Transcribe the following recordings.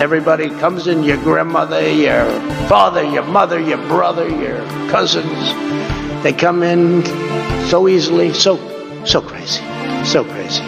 Everybody comes in, your grandmother, your father, your mother, your brother, your cousins. They come in so easily, so crazy, so crazy.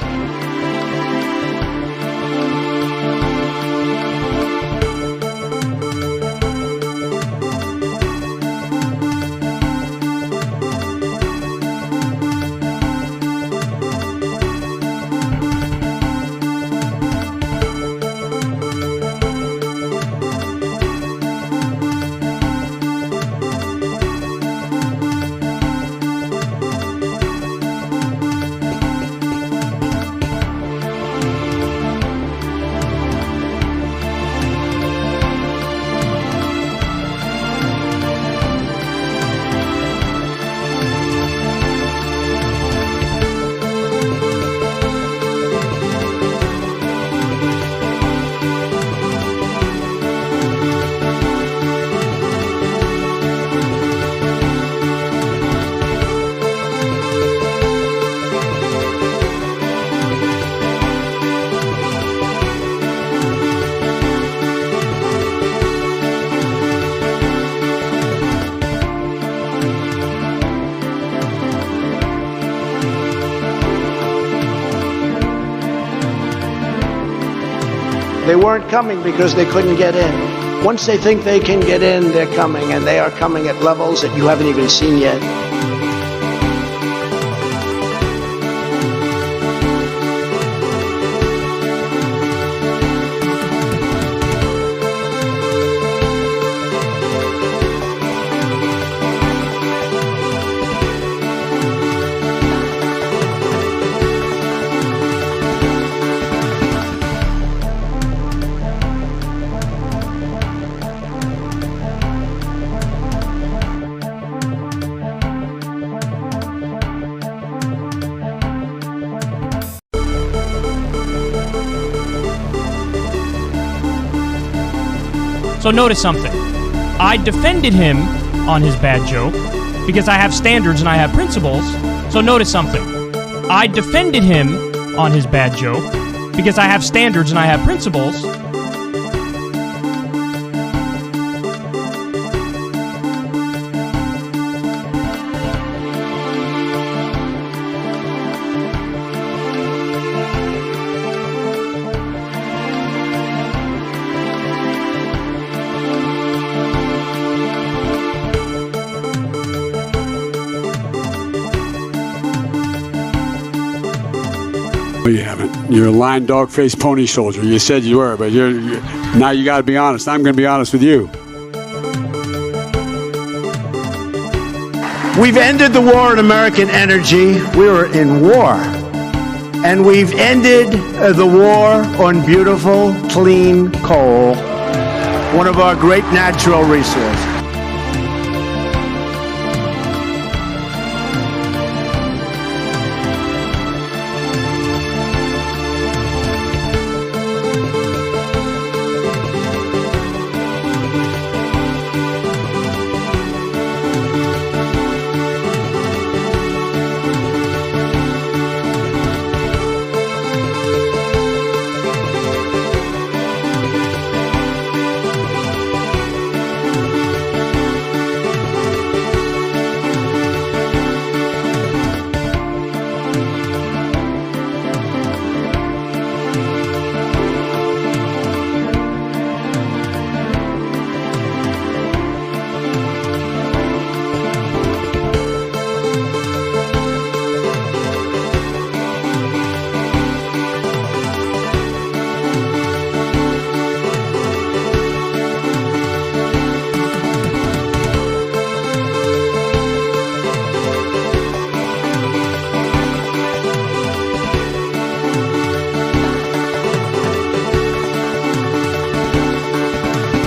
They weren't coming because they couldn't get in. Once they think they can get in, they're coming, and they are coming at levels that you haven't even seen yet. So notice something. I defended him on his bad joke because I have standards and I have principles. So notice something. I defended him on his bad joke because I have standards and I have principles. You haven't. You're a lying dog-faced pony soldier. You said you were, but now you got to be honest. I'm going to be honest with you. We've ended the war on American energy. We were in war. And we've ended the war on beautiful, clean coal, one of our great natural resources.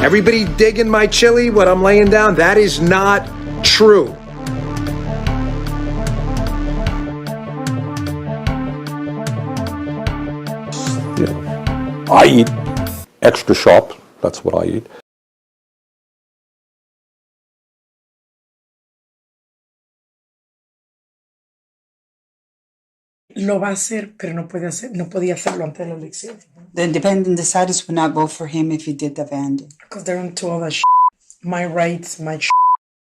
Everybody digging my chili, what I'm laying down, that is not true. I eat extra sharp, that's what I eat. Lo va a hacer, pero no podía hacerlo antes de la elección. The independent deciders would not vote for him if he did the vandal. Because they're into all that my rights, my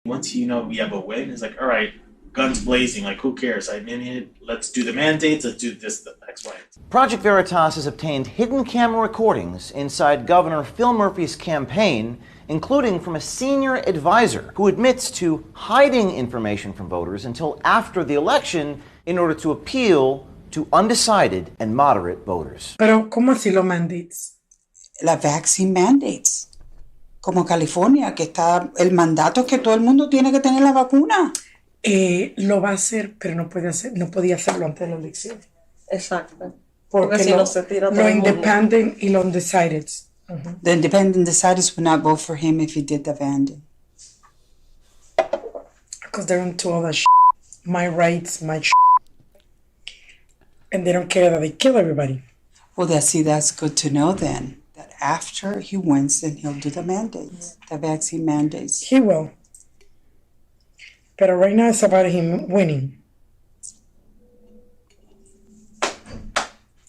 Once we have a win, it's like, all right, guns blazing, like who cares? I mean, let's do the mandates, let's do this, the X, Y. Project Veritas has obtained hidden camera recordings inside Governor Phil Murphy's campaign, including from a senior advisor who admits to hiding information from voters until after the election in order to appeal to undecided and moderate voters. Pero, ¿cómo así los mandates? Las vaccine mandates. Como California, que está el mandato es que todo el mundo tiene que tener la vacuna. Lo va a hacer, pero no podía hacerlo antes de la elección. Exacto. Porque si no se tira todo lo el mundo. independent y los undecided. The independent deciders would not vote for him if he did the vandal. Because they're into all that my rights, my and they don't care that they kill everybody. Well, that's good to know then. That after he wins, then he'll do the mandates, the vaccine mandates. He will. But right now it's about him winning.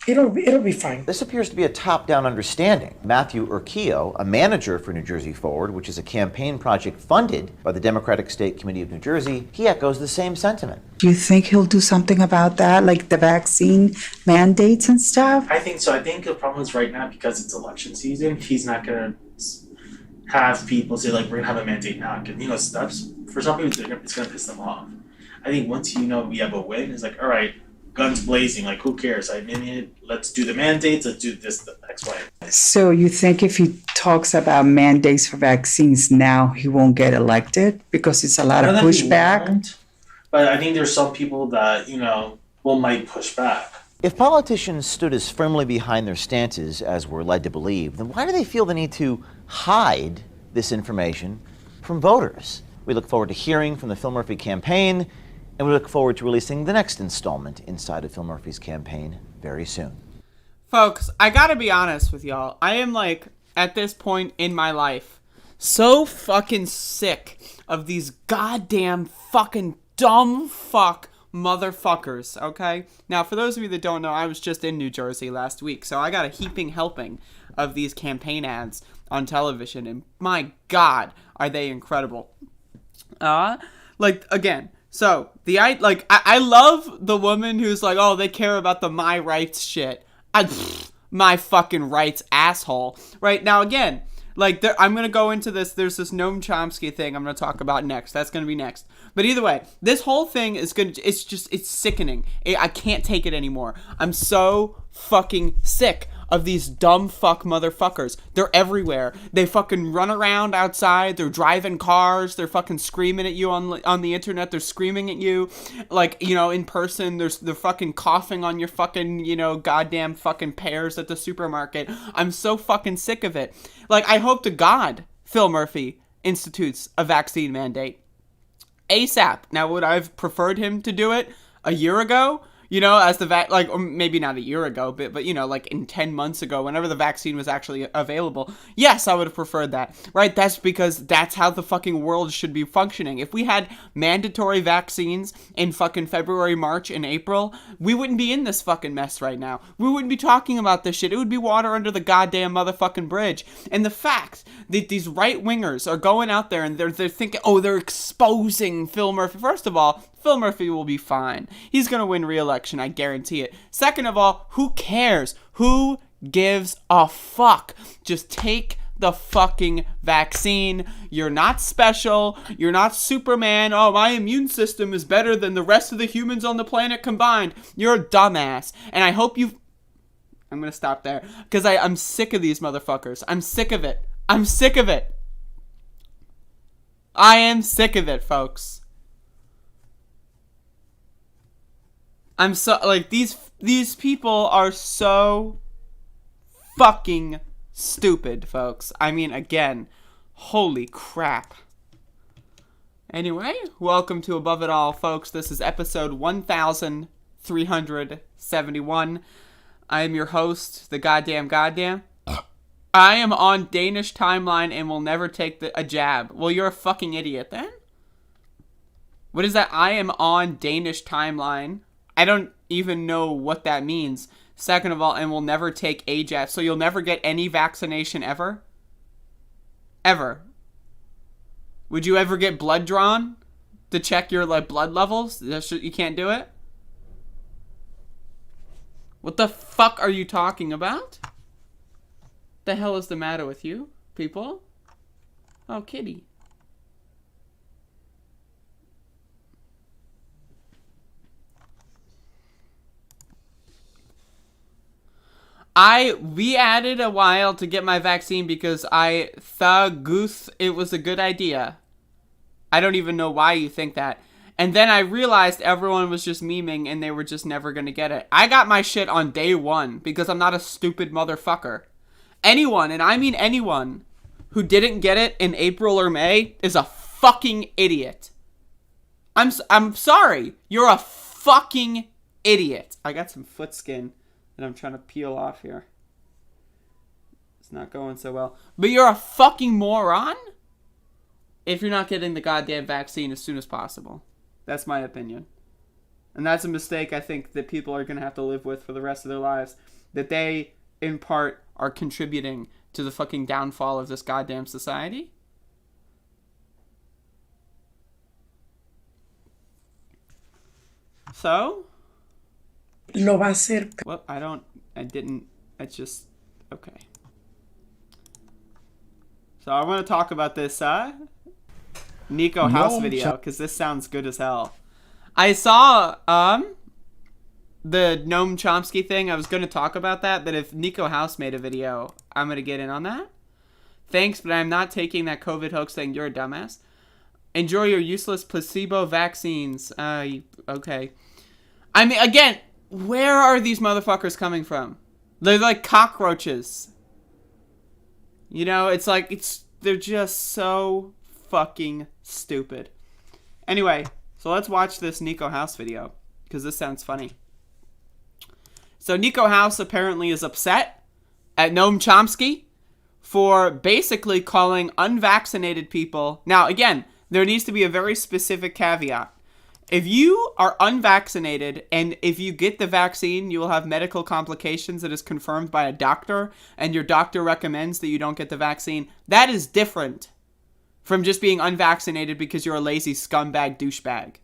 It'll be fine. This appears to be a top-down understanding. Matthew Urquio, a manager for New Jersey Forward, which is a campaign project funded by the Democratic State Committee of New Jersey, he echoes the same sentiment. Do you think he'll do something about that, like the vaccine mandates and stuff? I think so. I think the problem is right now, because it's election season, he's not going to have people say, like, we're going to have a mandate now. Because, that's, for some people, it's going to piss them off. I think once we have a win, it's like, all right, guns blazing, like who cares? I mean, let's do the mandates, let's do this, the X, Y. So you think if he talks about mandates for vaccines now, he won't get elected because it's a lot of pushback? But I think there's some people that, might push back. If politicians stood as firmly behind their stances as we're led to believe, then why do they feel the need to hide this information from voters? We look forward to hearing from the Phil Murphy campaign, and we look forward to releasing the next installment inside of Phil Murphy's campaign very soon. Folks, I gotta be honest with y'all. I am at this point in my life, so fucking sick of these goddamn fucking dumb fuck motherfuckers, okay? Now, for those of you that don't know, I was just in New Jersey last week, so I got a heaping helping of these campaign ads on television, and my God, are they incredible. Again, so, I love the woman who's like, oh, they care about the my rights shit. My fucking rights, asshole. Right, now again, I'm gonna go into this, there's this Noam Chomsky thing I'm gonna talk about next. That's gonna be next. But either way, this whole thing is it's sickening. I can't take it anymore. I'm so fucking sick of these dumb fuck motherfuckers. They're everywhere. They fucking run around outside. They're driving cars. They're fucking screaming at you on the internet. They're screaming at you, in person. They're fucking coughing on your fucking, goddamn fucking pears at the supermarket. I'm so fucking sick of it. I hope to God Phil Murphy institutes a vaccine mandate ASAP. Now, would I have preferred him to do it a year ago? As the or maybe not a year ago, but in 10 months ago, whenever the vaccine was actually available, yes, I would have preferred that, right? That's because that's how the fucking world should be functioning. If we had mandatory vaccines in fucking February, March, and April, we wouldn't be in this fucking mess right now. We wouldn't be talking about this shit. It would be water under the goddamn motherfucking bridge. And the fact that these right-wingers are going out there and they're thinking, oh, they're exposing Phil Murphy. First of all, Phil Murphy will be fine. He's going to win re-election, I guarantee it. Second of all, who cares? Who gives a fuck? Just take the fucking vaccine. You're not special. You're not Superman. Oh, my immune system is better than the rest of the humans on the planet combined. You're a dumbass. And I hope you... I'm going to stop there. Because I'm sick of these motherfuckers. I'm sick of it. I'm sick of it. I am sick of it, folks. I'm so, these people are so fucking stupid, folks. I mean, again, holy crap. Anyway, welcome to Above It All, folks. This is episode 1371. I am your host, the goddamn. I am on Danish timeline and will never take a jab. Well, you're a fucking idiot then. What is that? I am on Danish timeline. I don't even know what that means. Second of all, and will never take a jab. So you'll never get any vaccination ever? Ever. Would you ever get blood drawn to check your like blood levels? You can't do it? What the fuck are you talking about? The hell is the matter with you, people? Oh, kitty. We added a while to get my vaccine because I thought it was a good idea. I don't even know why you think that. And then I realized everyone was just memeing and they were just never going to get it. I got my shit on day one because I'm not a stupid motherfucker. Anyone, and I mean anyone, who didn't get it in April or May is a fucking idiot. I'm sorry. You're a fucking idiot. I got some foot skin that I'm trying to peel off here. It's not going so well. But you're a fucking moron if you're not getting the goddamn vaccine as soon as possible. That's my opinion. And that's a mistake I think that people are going to have to live with for the rest of their lives. That they, in part, are contributing to the fucking downfall of this goddamn society. So? Lo va a hacer. Well, it's just, okay. So I want to talk about this, Nico House video, because this sounds good as hell. I saw, the Noam Chomsky thing. I was going to talk about that, but if Nico House made a video, I'm going to get in on that. Thanks, but I'm not taking that COVID hoax thing. You're a dumbass. Enjoy your useless placebo vaccines. Okay. I mean, again, where are these motherfuckers coming from? They're like cockroaches. You know, it's like, they're just so fucking stupid. Anyway, so let's watch this Nico House video, because this sounds funny. So Nico House apparently is upset at Noam Chomsky for basically calling unvaccinated people. Now, again, there needs to be a very specific caveat. If you are unvaccinated and if you get the vaccine, you will have medical complications that is confirmed by a doctor and your doctor recommends that you don't get the vaccine. That is different from just being unvaccinated because you're a lazy scumbag douchebag.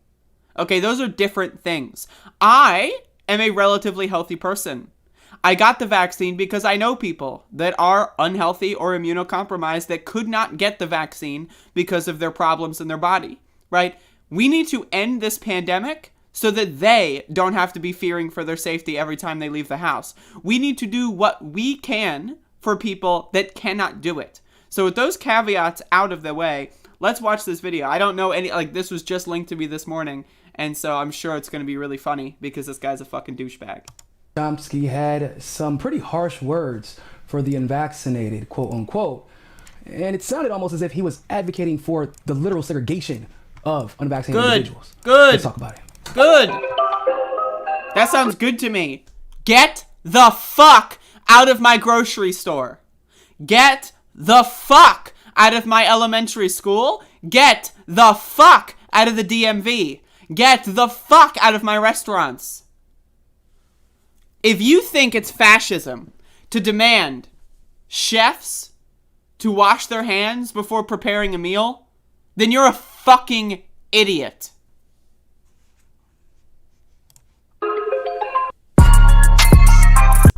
Okay, those are different things. I am a relatively healthy person. I got the vaccine because I know people that are unhealthy or immunocompromised that could not get the vaccine because of their problems in their body, right? We need to end this pandemic so that they don't have to be fearing for their safety every time they leave the house. We need to do what we can for people that cannot do it. So with those caveats out of the way, let's watch this video. I don't know this was just linked to me this morning, and so I'm sure it's going to be really funny because this guy's a fucking douchebag. Chomsky had some pretty harsh words for the unvaccinated, quote unquote, and it sounded almost as if he was advocating for the literal segregation of unvaccinated individuals. Good. Let's talk about it. Good. That sounds good to me. Get the fuck out of my grocery store. Get the fuck out of my elementary school. Get the fuck out of the DMV. Get the fuck out of my restaurants. If you think it's fascism to demand chefs to wash their hands before preparing a meal, then you're a fucking idiot.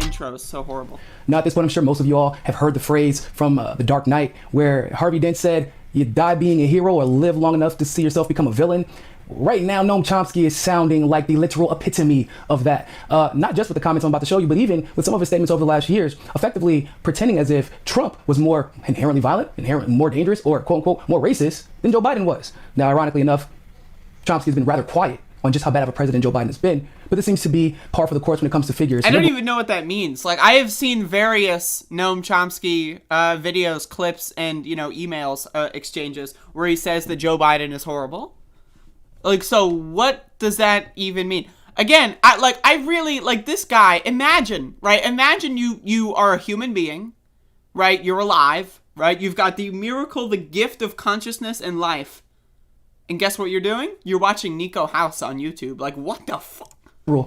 Intro is so horrible. Now at this point, I'm sure most of you all have heard the phrase from The Dark Knight where Harvey Dent said, you die being a hero or live long enough to see yourself become a villain. Right now, Noam Chomsky is sounding like the literal epitome of that. Not just with the comments I'm about to show you, but even with some of his statements over the last years, effectively pretending as if Trump was more inherently violent, inherently more dangerous, or quote-unquote more racist than Joe Biden was. Now, ironically enough, Chomsky's been rather quiet on just how bad of a president Joe Biden has been, but this seems to be par for the course when it comes to figures. I don't even know what that means. Like, I have seen various Noam Chomsky videos, clips, and, emails exchanges where he says that Joe Biden is horrible. Like, so what does that even mean? Again, I really, this guy, imagine, right? Imagine you are a human being, right? You're alive, right? You've got the miracle, the gift of consciousness and life. And guess what you're doing? You're watching Nico House on YouTube. Like, what the fuck?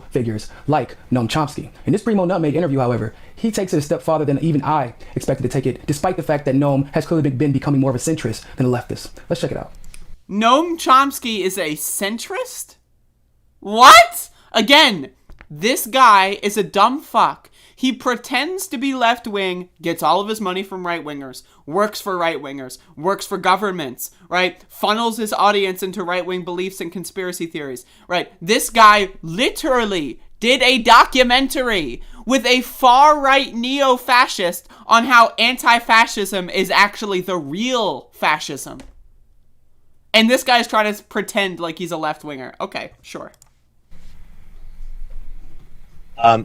figures like Noam Chomsky. In this Primo Nutmeg interview, however, he takes it a step farther than even I expected to take it, despite the fact that Noam has clearly been becoming more of a centrist than a leftist. Let's check it out. Noam Chomsky is a centrist? What? Again, this guy is a dumb fuck. He pretends to be left-wing, gets all of his money from right-wingers, works for right-wingers, works for governments, right? Funnels his audience into right-wing beliefs and conspiracy theories, right? This guy literally did a documentary with a far-right neo-fascist on how anti-fascism is actually the real fascism. And this guy's trying to pretend like he's a left-winger. Okay, sure.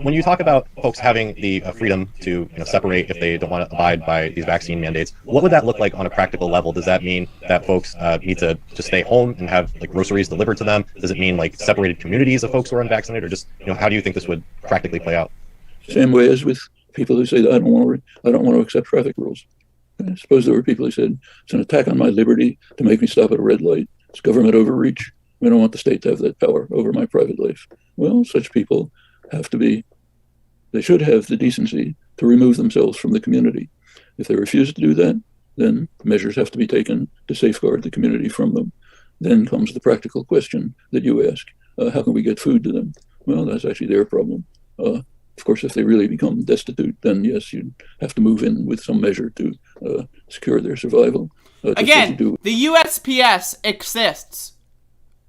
When you talk about folks having the freedom to separate if they don't want to abide by these vaccine mandates, what would that look like on a practical level? Does that mean that folks need to just stay home and have like groceries delivered to them? Does it mean like separated communities of folks who are unvaccinated, or just how do you think this would practically play out? Same way as with people who say that I don't want to accept traffic rules. I suppose there were people who said it's an attack on my liberty to make me stop at a red light. It's government overreach. I don't want the state to have that power over my private life. Well, such people they should have the decency to remove themselves from the community. If they refuse to do that, then measures have to be taken to safeguard the community from them. Then comes the practical question that you ask, how can we get food to them? Well, that's actually their problem. Of course, if they really become destitute, then yes, you'd have to move in with some measure to secure their survival. Again, the USPS exists.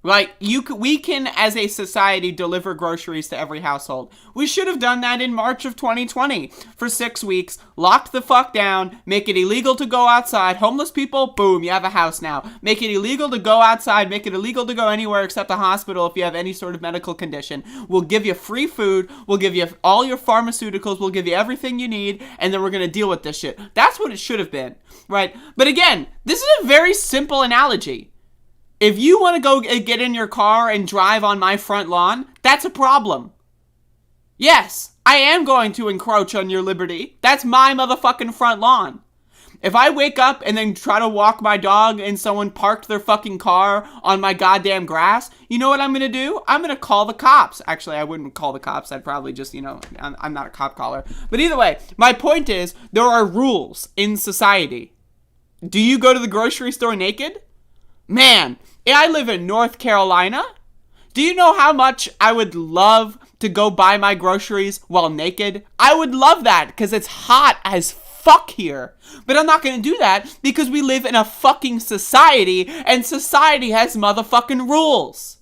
Like, we can, as a society, deliver groceries to every household. We should have done that in March of 2020 for 6 weeks, locked the fuck down, make it illegal to go outside. Homeless people, boom, you have a house now. Make it illegal to go outside, make it illegal to go anywhere except the hospital if you have any sort of medical condition. We'll give you free food, we'll give you all your pharmaceuticals, we'll give you everything you need, and then we're gonna deal with this shit. That's what it should have been, right? But again, this is a very simple analogy. If you want to go get in your car and drive on my front lawn, that's a problem. Yes, I am going to encroach on your liberty. That's my motherfucking front lawn. If I wake up and then try to walk my dog and someone parked their fucking car on my goddamn grass, you know what I'm going to do? I'm going to call the cops. Actually, I wouldn't call the cops. I'd probably just, I'm not a cop caller. But either way, my point is, there are rules in society. Do you go to the grocery store naked? Man, I live in North Carolina. Do you know how much I would love to go buy my groceries while naked? I would love that because it's hot as fuck here. But I'm not going to do that because we live in a fucking society and society has motherfucking rules.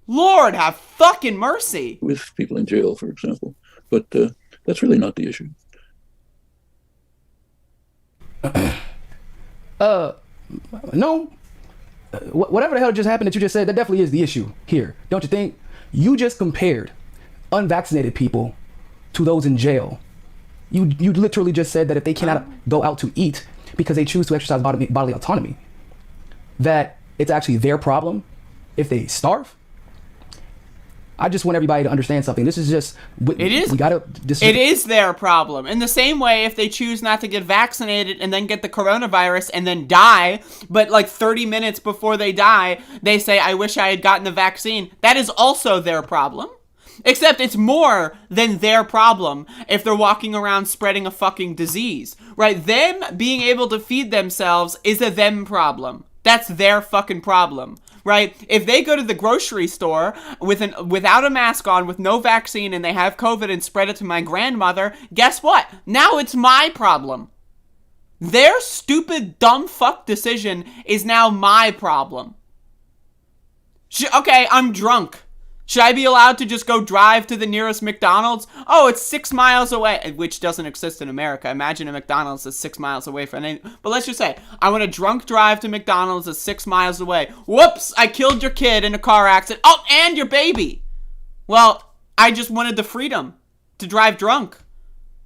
Lord have fucking mercy. With people in jail, for example. But that's really not the issue. No. Whatever the hell just happened that you just said, that definitely is the issue here. Don't you think? You just compared unvaccinated people to those in jail. You literally just said that if they cannot go out to eat because they choose to exercise bodily autonomy, that it's actually their problem if they starve. I just want everybody to understand something. This is just it is their problem. In the same way, if they choose not to get vaccinated and then get the coronavirus and then die, but like 30 minutes before they die, they say, I wish I had gotten the vaccine. That is also their problem. Except it's more than their problem if they're walking around spreading a fucking disease, right? Them being able to feed themselves is a them problem. That's their fucking problem. Right? If they go to the grocery store without a mask on, with no vaccine, and they have COVID and spread it to my grandmother, guess what? Now it's my problem. Their stupid, dumb fuck decision is now my problem. Okay, I'm drunk. Should I be allowed to just go drive to the nearest McDonald's? Oh, it's 6 miles away, which doesn't exist in America. Imagine a McDonald's is 6 miles away from any. But let's just say, I want to drunk drive to McDonald's that's 6 miles away. Whoops, I killed your kid in a car accident. Oh, and your baby. Well, I just wanted the freedom to drive drunk.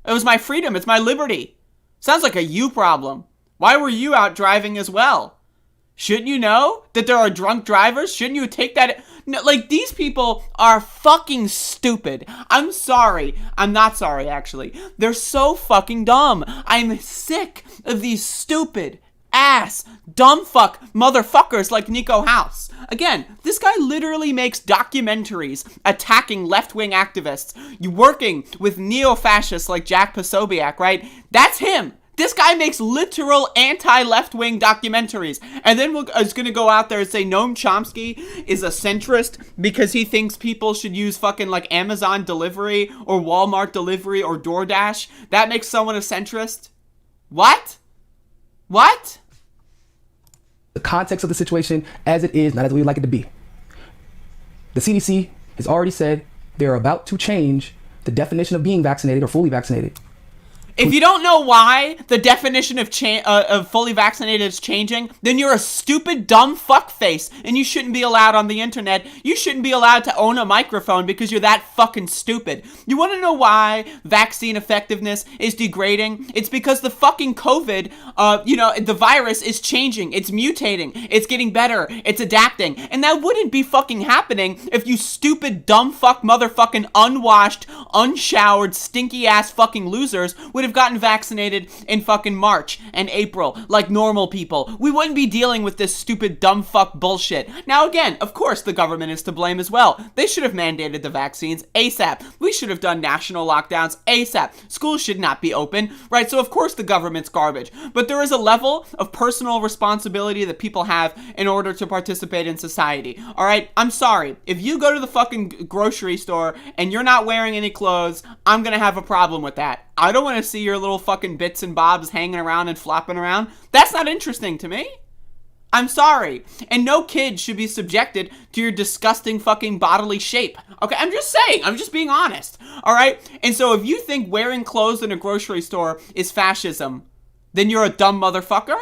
It was my freedom. It's my liberty. Sounds like a you problem. Why were you out driving as well? Shouldn't you know that there are drunk drivers? Shouldn't you take that? No, like, these people are fucking stupid. I'm sorry. I'm not sorry, actually. They're so fucking dumb. I'm sick of these stupid, ass, dumb fuck motherfuckers like Nico House. Again, this guy literally makes documentaries attacking left-wing activists. You working with neo-fascists like Jack Posobiec, right? That's him. This guy makes literal anti-left-wing documentaries. And then is going to go out there and say Noam Chomsky is a centrist because he thinks people should use fucking like Amazon delivery or Walmart delivery or DoorDash. That makes someone a centrist? What? What? The context of the situation as it is, not as we would like it to be. The CDC has already said they're about to change the definition of being vaccinated or fully vaccinated. If you don't know why the definition of fully vaccinated is changing, then you're a stupid, dumb fuckface, and you shouldn't be allowed on the internet. You shouldn't be allowed to own a microphone because you're that fucking stupid. You want to know why vaccine effectiveness is degrading? It's because the fucking COVID, the virus is changing. It's mutating. It's getting better. It's adapting. And that wouldn't be fucking happening if you stupid, dumb fuck, motherfucking unwashed, unshowered, stinky ass fucking losers would have gotten vaccinated in fucking March and April like normal people. We wouldn't be dealing with this stupid dumb fuck bullshit. Now again, of course the government is to blame as well. They should have mandated the vaccines ASAP. We should have done national lockdowns ASAP. Schools should not be open, right? So of course the government's garbage. But there is a level of personal responsibility that people have in order to participate in society. Alright? I'm sorry. If you go to the fucking grocery store and you're not wearing any clothes, I'm gonna have a problem with that. I don't want to see your little fucking bits and bobs hanging around and flopping around. That's not interesting to me. I'm sorry. And no kid should be subjected to your disgusting fucking bodily shape. Okay, I'm just saying. I'm just being honest. All right? And so if you think wearing clothes in a grocery store is fascism, then you're a dumb motherfucker.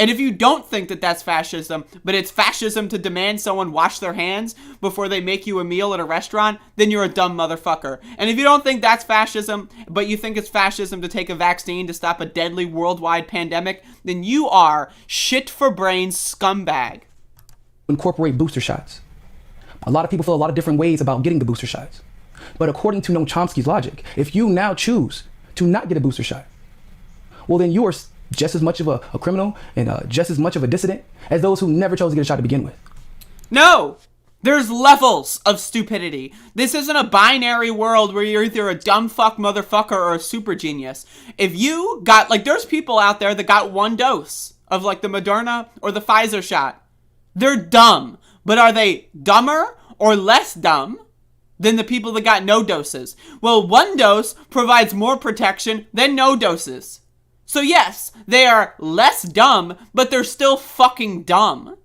And if you don't think that that's fascism, but it's fascism to demand someone wash their hands before they make you a meal at a restaurant, then you're a dumb motherfucker. And if you don't think that's fascism, but you think it's fascism to take a vaccine to stop a deadly worldwide pandemic, then you are shit for brains scumbag. Incorporate booster shots. A lot of people feel a lot of different ways about getting the booster shots. But according to Noam Chomsky's logic, if you now choose to not get a booster shot, well then you are just as much of a criminal and just as much of a dissident as those who never chose to get a shot to begin with. No! There's levels of stupidity. This isn't a binary world where you're either a dumb fuck motherfucker or a super genius. If you got, there's people out there that got one dose of, the Moderna or the Pfizer shot. They're dumb. But are they dumber or less dumb than the people that got no doses? Well, one dose provides more protection than no doses. So yes, they are less dumb, but they're still fucking dumb.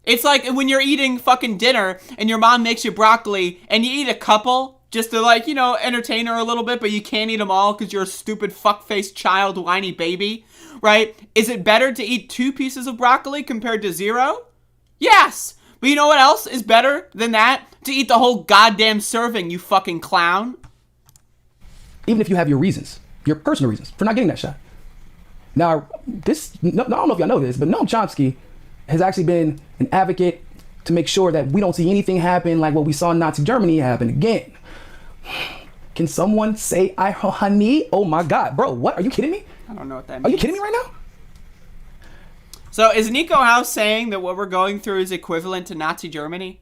It's like when you're eating fucking dinner and your mom makes you broccoli and you eat a couple just to entertain her a little bit, but you can't eat them all because you're a stupid fuck-faced child whiny baby, right? Is it better to eat 2 pieces of broccoli compared to 0? Yes! But you know what else is better than that? To eat the whole goddamn serving, you fucking clown. Even if you have your reasons. Your personal reasons for not getting that shot. Now, I don't know if y'all know this, but Noam Chomsky has actually been an advocate to make sure that we don't see anything happen like what we saw in Nazi Germany happen again. Can someone say honey? Oh my God, bro, what? Are you kidding me? I don't know what that means. Are you kidding me right now? So is Nico House saying that what we're going through is equivalent to Nazi Germany?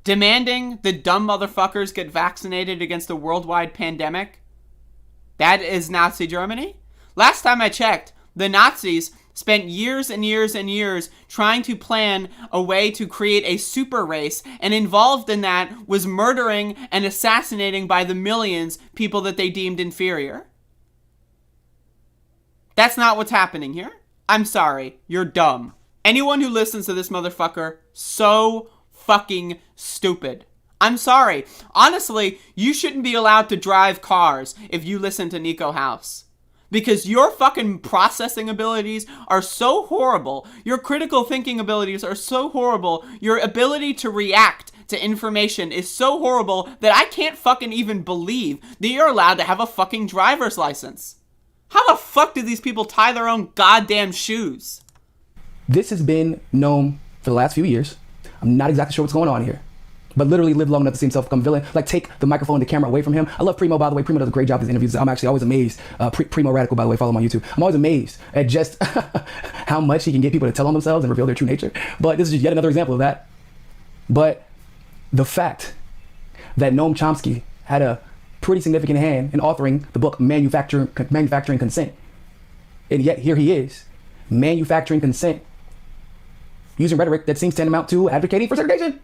Demanding that dumb motherfuckers get vaccinated against a worldwide pandemic? That is Nazi Germany? Last time I checked, the Nazis spent years and years and years trying to plan a way to create a super race, and involved in that was murdering and assassinating by the millions people that they deemed inferior. That's not what's happening here. I'm sorry, you're dumb. Anyone who listens to this motherfucker, so fucking stupid. I'm sorry. Honestly, you shouldn't be allowed to drive cars if you listen to Nico House. Because your fucking processing abilities are so horrible. Your critical thinking abilities are so horrible. Your ability to react to information is so horrible that I can't fucking even believe that you're allowed to have a fucking driver's license. How the fuck do these people tie their own goddamn shoes? This has been known for the last few years. I'm not exactly sure what's going on here. but literally live long enough to see himself become a villain. Like, take the microphone and the camera away from him. I love Primo, by the way. Primo does a great job with his interviews. I'm actually always amazed. Primo Radical, by the way, follow him on YouTube. I'm always amazed at just how much he can get people to tell on themselves and reveal their true nature. But this is just yet another example of that. But the fact that Noam Chomsky had a pretty significant hand in authoring the book Manufacturing Consent, and yet here he is, manufacturing consent, using rhetoric that seems tantamount to advocating for segregation.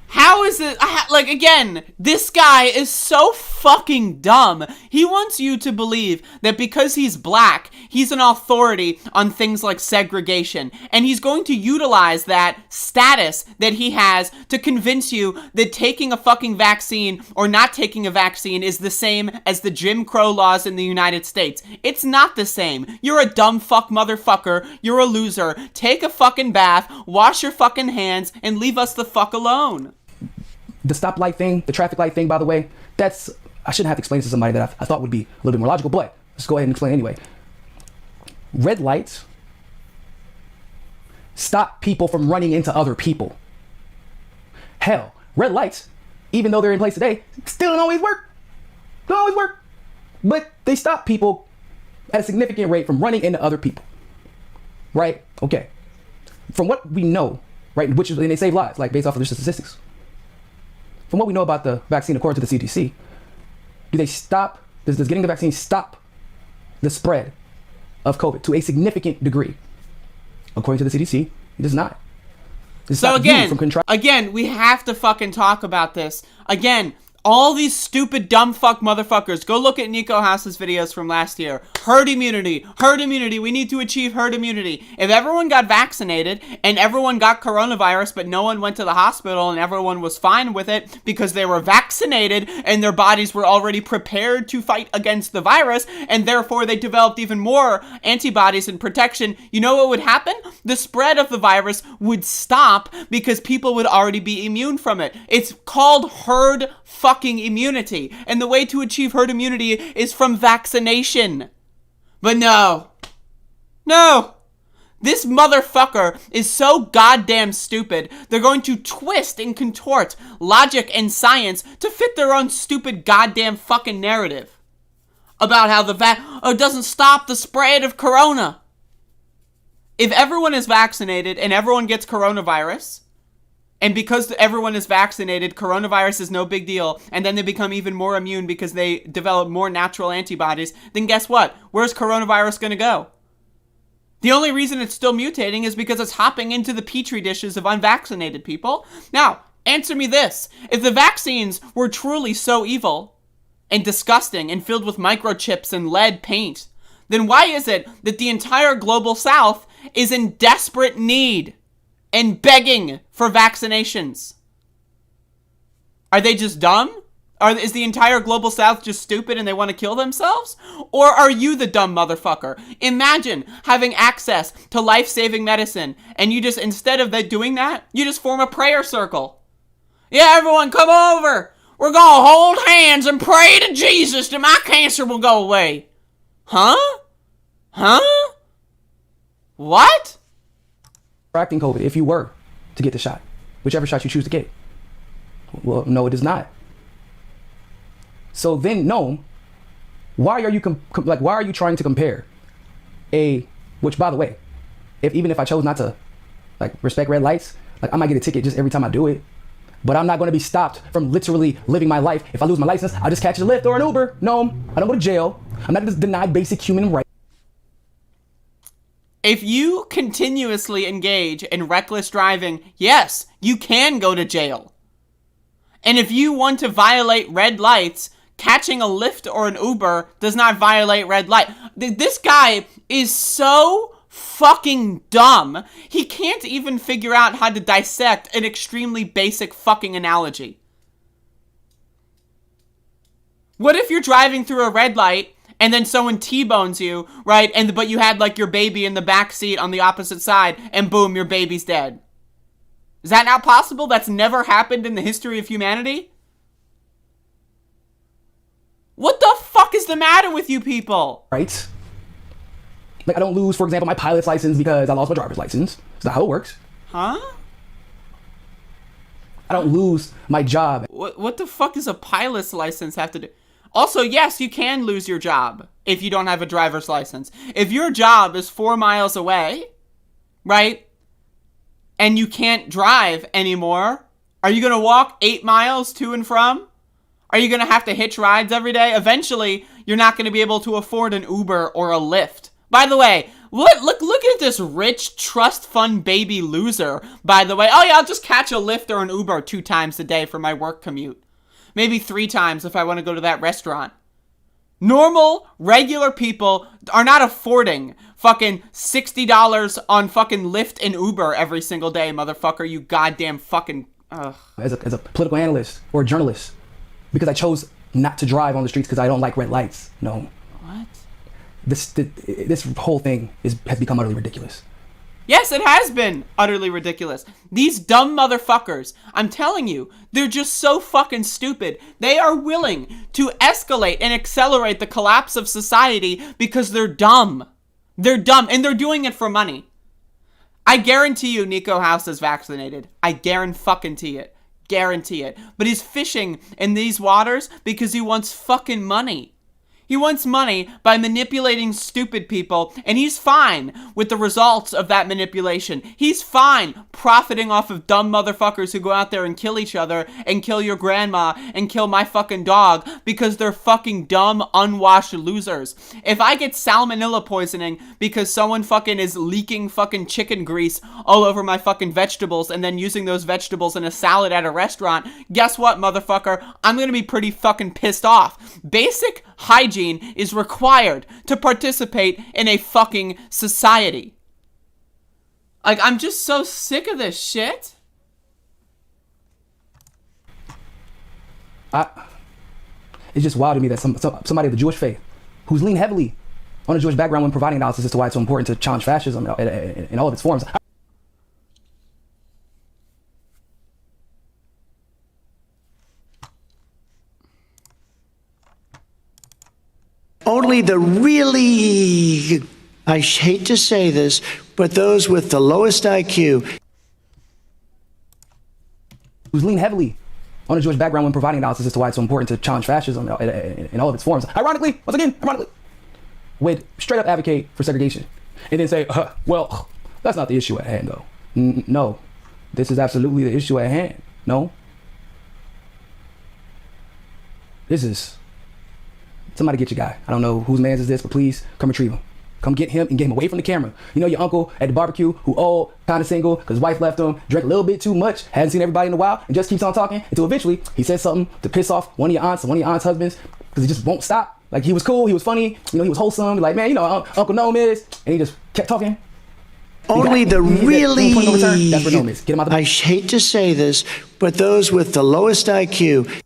How is it, like, again, this guy is so fucking dumb. He wants you to believe that because he's black, he's an authority on things like segregation. And he's going to utilize that status that he has to convince you that taking a fucking vaccine or not taking a vaccine is the same as the Jim Crow laws in the United States. It's not the same. You're a dumb fuck motherfucker. You're a loser. Take a fucking bath, wash your fucking hands, and leave us the fuck alone. The stoplight thing, the traffic light thing, by the way, that's, I shouldn't have to explain this to somebody that I thought would be a little bit more logical, but let's go ahead and explain anyway. Red lights stop people from running into other people. Hell, red lights, even though they're in place today, still don't always work. Don't always work. But they stop people at a significant rate from running into other people. Right? Okay. From what we know, right, which is, and they save lives, like based off of the statistics. From what we know about the vaccine, according to the CDC, does getting the vaccine stop the spread of COVID to a significant degree? According to the CDC, it does not. So again, we have to fucking talk about this. Again, all these stupid dumb fuck motherfuckers. Go look at Nico House's videos from last year. Herd immunity. Herd immunity. We need to achieve herd immunity. If everyone got vaccinated and everyone got coronavirus, but no one went to the hospital and everyone was fine with it because they were vaccinated and their bodies were already prepared to fight against the virus, and therefore they developed even more antibodies and protection, you know what would happen? The spread of the virus would stop because people would already be immune from it. It's called herd fucking immunity, and the way to achieve herd immunity is from vaccination. But no, this motherfucker is so goddamn stupid, they're going to twist and contort logic and science to fit their own stupid goddamn fucking narrative about how it doesn't stop the spread of corona. If everyone is vaccinated and everyone gets coronavirus, and because everyone is vaccinated, coronavirus is no big deal, and then they become even more immune because they develop more natural antibodies, then guess what? Where's coronavirus going to go? The only reason it's still mutating is because it's hopping into the petri dishes of unvaccinated people. Now, answer me this. If the vaccines were truly so evil and disgusting and filled with microchips and lead paint, then why is it that the entire global south is in desperate need and begging for vaccinations? Are they just dumb? Is the entire global south just stupid and they want to kill themselves? Or are you the dumb motherfucker? Imagine having access to life-saving medicine and you just, instead of doing that, you just form a prayer circle. Yeah, everyone come over. We're going to hold hands and pray to Jesus that my cancer will go away. Huh? What? Contracting COVID if you were to get the shot, whichever shot you choose to get. Well, no, it is not. So then, Noam, why are you why are you trying to compare which, by the way, even if I chose not to respect red lights, I might get a ticket just every time I do it, but I'm not going to be stopped from literally living my life. If I lose my license, I'll just catch a Lyft or an Uber. Noam, I don't go to jail. I'm not denied basic human rights. If you continuously engage in reckless driving, yes, you can go to jail. And if you want to violate red lights, catching a Lyft or an Uber does not violate red light. This guy is so fucking dumb. He can't even figure out how to dissect an extremely basic fucking analogy. What if you're driving through a red light and then someone T-bones you, right? But you had your baby in the back seat on the opposite side, and boom, your baby's dead. Is that not possible? That's never happened in the history of humanity? What the fuck is the matter with you people? Right? I don't lose, for example, my pilot's license because I lost my driver's license. Is that how it works? Huh? I don't lose my job. What the fuck does a pilot's license have to do? Also, yes, you can lose your job if you don't have a driver's license. If your job is 4 miles away, right, and you can't drive anymore, are you going to walk 8 miles to and from? Are you going to have to hitch rides every day? Eventually, you're not going to be able to afford an Uber or a Lyft. By the way, look at this rich trust fund baby loser, by the way. Oh yeah, I'll just catch a Lyft or an Uber 2 times a day for my work commute. Maybe 3 times if I want to go to that restaurant. Normal, regular people are not affording fucking $60 on fucking Lyft and Uber every single day, motherfucker, you goddamn fucking... Ugh. As a political analyst or a journalist, because I chose not to drive on the streets because I don't like red lights. No. What? This whole thing has become utterly ridiculous. Yes, it has been utterly ridiculous. These dumb motherfuckers, I'm telling you, they're just so fucking stupid. They are willing to escalate and accelerate the collapse of society because they're dumb. They're dumb, and they're doing it for money. I guarantee you Nico House is vaccinated. I guarantee it. Guarantee it. But he's fishing in these waters because he wants fucking money. He wants money by manipulating stupid people, and he's fine with the results of that manipulation. He's fine profiting off of dumb motherfuckers who go out there and kill each other and kill your grandma and kill my fucking dog because they're fucking dumb, unwashed losers. If I get salmonella poisoning because someone fucking is leaking fucking chicken grease all over my fucking vegetables and then using those vegetables in a salad at a restaurant, guess what, motherfucker? I'm gonna be pretty fucking pissed off. Basic hygiene is required to participate in a fucking society. Like, I'm just so sick of this shit. It's just wild to me that somebody of the Jewish faith, who's leaned heavily on a Jewish background when providing analysis as to why it's so important to challenge fascism in all of its forms. Only the really, I hate to say this, but those with the lowest IQ. Who's leaned heavily on a Jewish background when providing analysis as to why it's so important to challenge fascism in all of its forms. Ironically, would straight up advocate for segregation. And then say, well, that's not the issue at hand, though. No, this is absolutely the issue at hand. No. This is... Somebody get your guy. I don't know whose man's is this, but please come retrieve him. Come get him and get him away from the camera. You know your uncle at the barbecue who old, kind of single, because his wife left him, drank a little bit too much, hadn't seen everybody in a while, and just keeps on talking until eventually he says something to piss off one of your aunts or one of your aunt's husbands because he just won't stop. Like, he was cool, he was funny, you know, he was wholesome. Like, man, you know, Uncle Noam is, and he just kept talking. Only the really, that's where Noam is. Get him out the... I hate to say this, but those with the lowest IQ.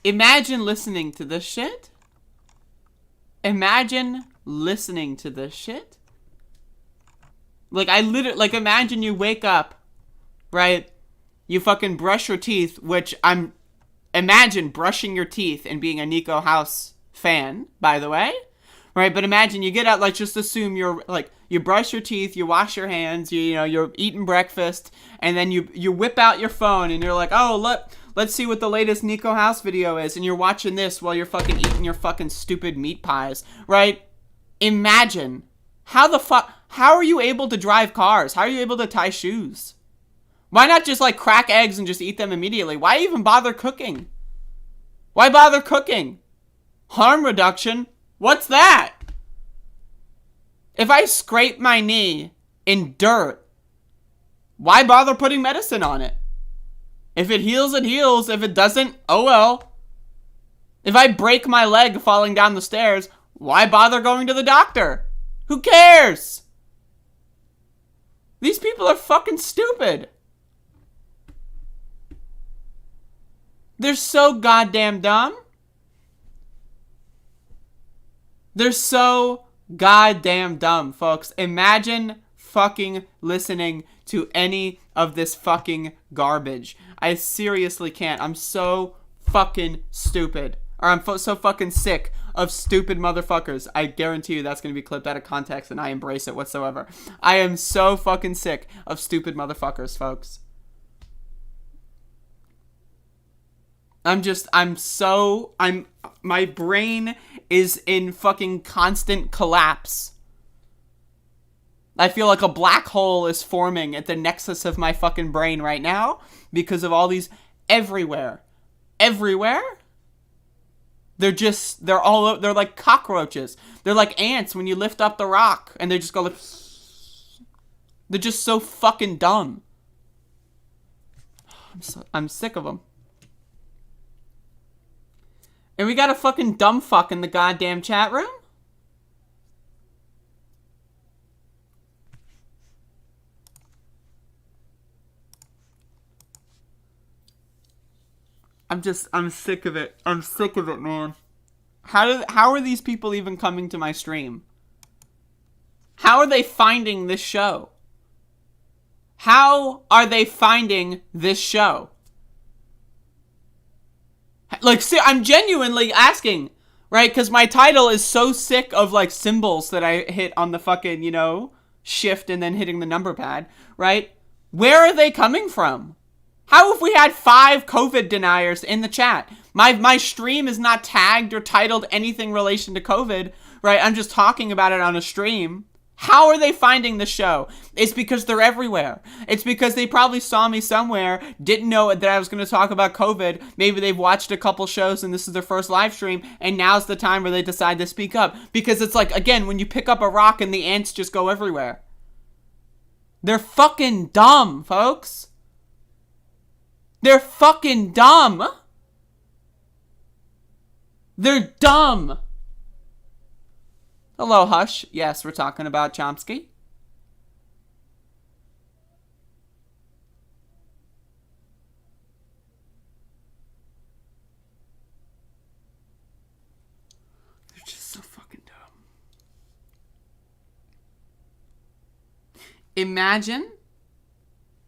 Imagine listening to this shit. Imagine listening to this shit. Like, imagine you wake up, right? You fucking brush your teeth, which imagine brushing your teeth and being a Nico House fan, by the way. Right? But imagine you get out, like, just assume you're, like, you brush your teeth, you wash your hands, you're eating breakfast, and then you whip out your phone and you're like, oh, let's see what the latest Nico House video is, and you're watching this while you're fucking eating your fucking stupid meat pies, right? Imagine, how are you able to drive cars? How are you able to tie shoes? Why not just, like, crack eggs and just eat them immediately? Why even bother cooking? Why bother cooking? Harm reduction? What's that? If I scrape my knee in dirt, why bother putting medicine on it? If it heals, it heals. If it doesn't, oh well. If I break my leg falling down the stairs, why bother going to the doctor? Who cares? These people are fucking stupid. They're so goddamn dumb. They're so goddamn dumb, folks. Imagine fucking listening to any of this fucking garbage. I seriously can't. I'm so fucking stupid. Or I'm so fucking sick of stupid motherfuckers. I guarantee you that's going to be clipped out of context, and I embrace it whatsoever. I am so fucking sick of stupid motherfuckers, folks. My brain is in fucking constant collapse. I feel like a black hole is forming at the nexus of my fucking brain right now because of all these everywhere. Everywhere? They're like cockroaches. They're like ants when you lift up the rock and they just go like, they're just so fucking dumb. I'm sick of them. And we got a fucking dumb fuck in the goddamn chat room? I'm sick of it. I'm sick of it, man. How are these people even coming to my stream? How are they finding this show? How are they finding this show? Like, see, I'm genuinely asking, right? Because my title is so sick of, like, symbols that I hit on the fucking, shift and then hitting the number pad, right? Where are they coming from? How have we had 5 COVID deniers in the chat? My stream is not tagged or titled anything relation to COVID, right? I'm just talking about it on a stream. How are they finding the show? It's because they're everywhere. It's because they probably saw me somewhere, didn't know that I was going to talk about COVID. Maybe they've watched a couple shows and this is their first live stream, and now's the time where they decide to speak up. Because it's like, again, when you pick up a rock and the ants just go everywhere. They're fucking dumb, folks. They're fucking dumb. They're dumb. Hello, Hush. Yes, we're talking about Chomsky. They're just so fucking dumb.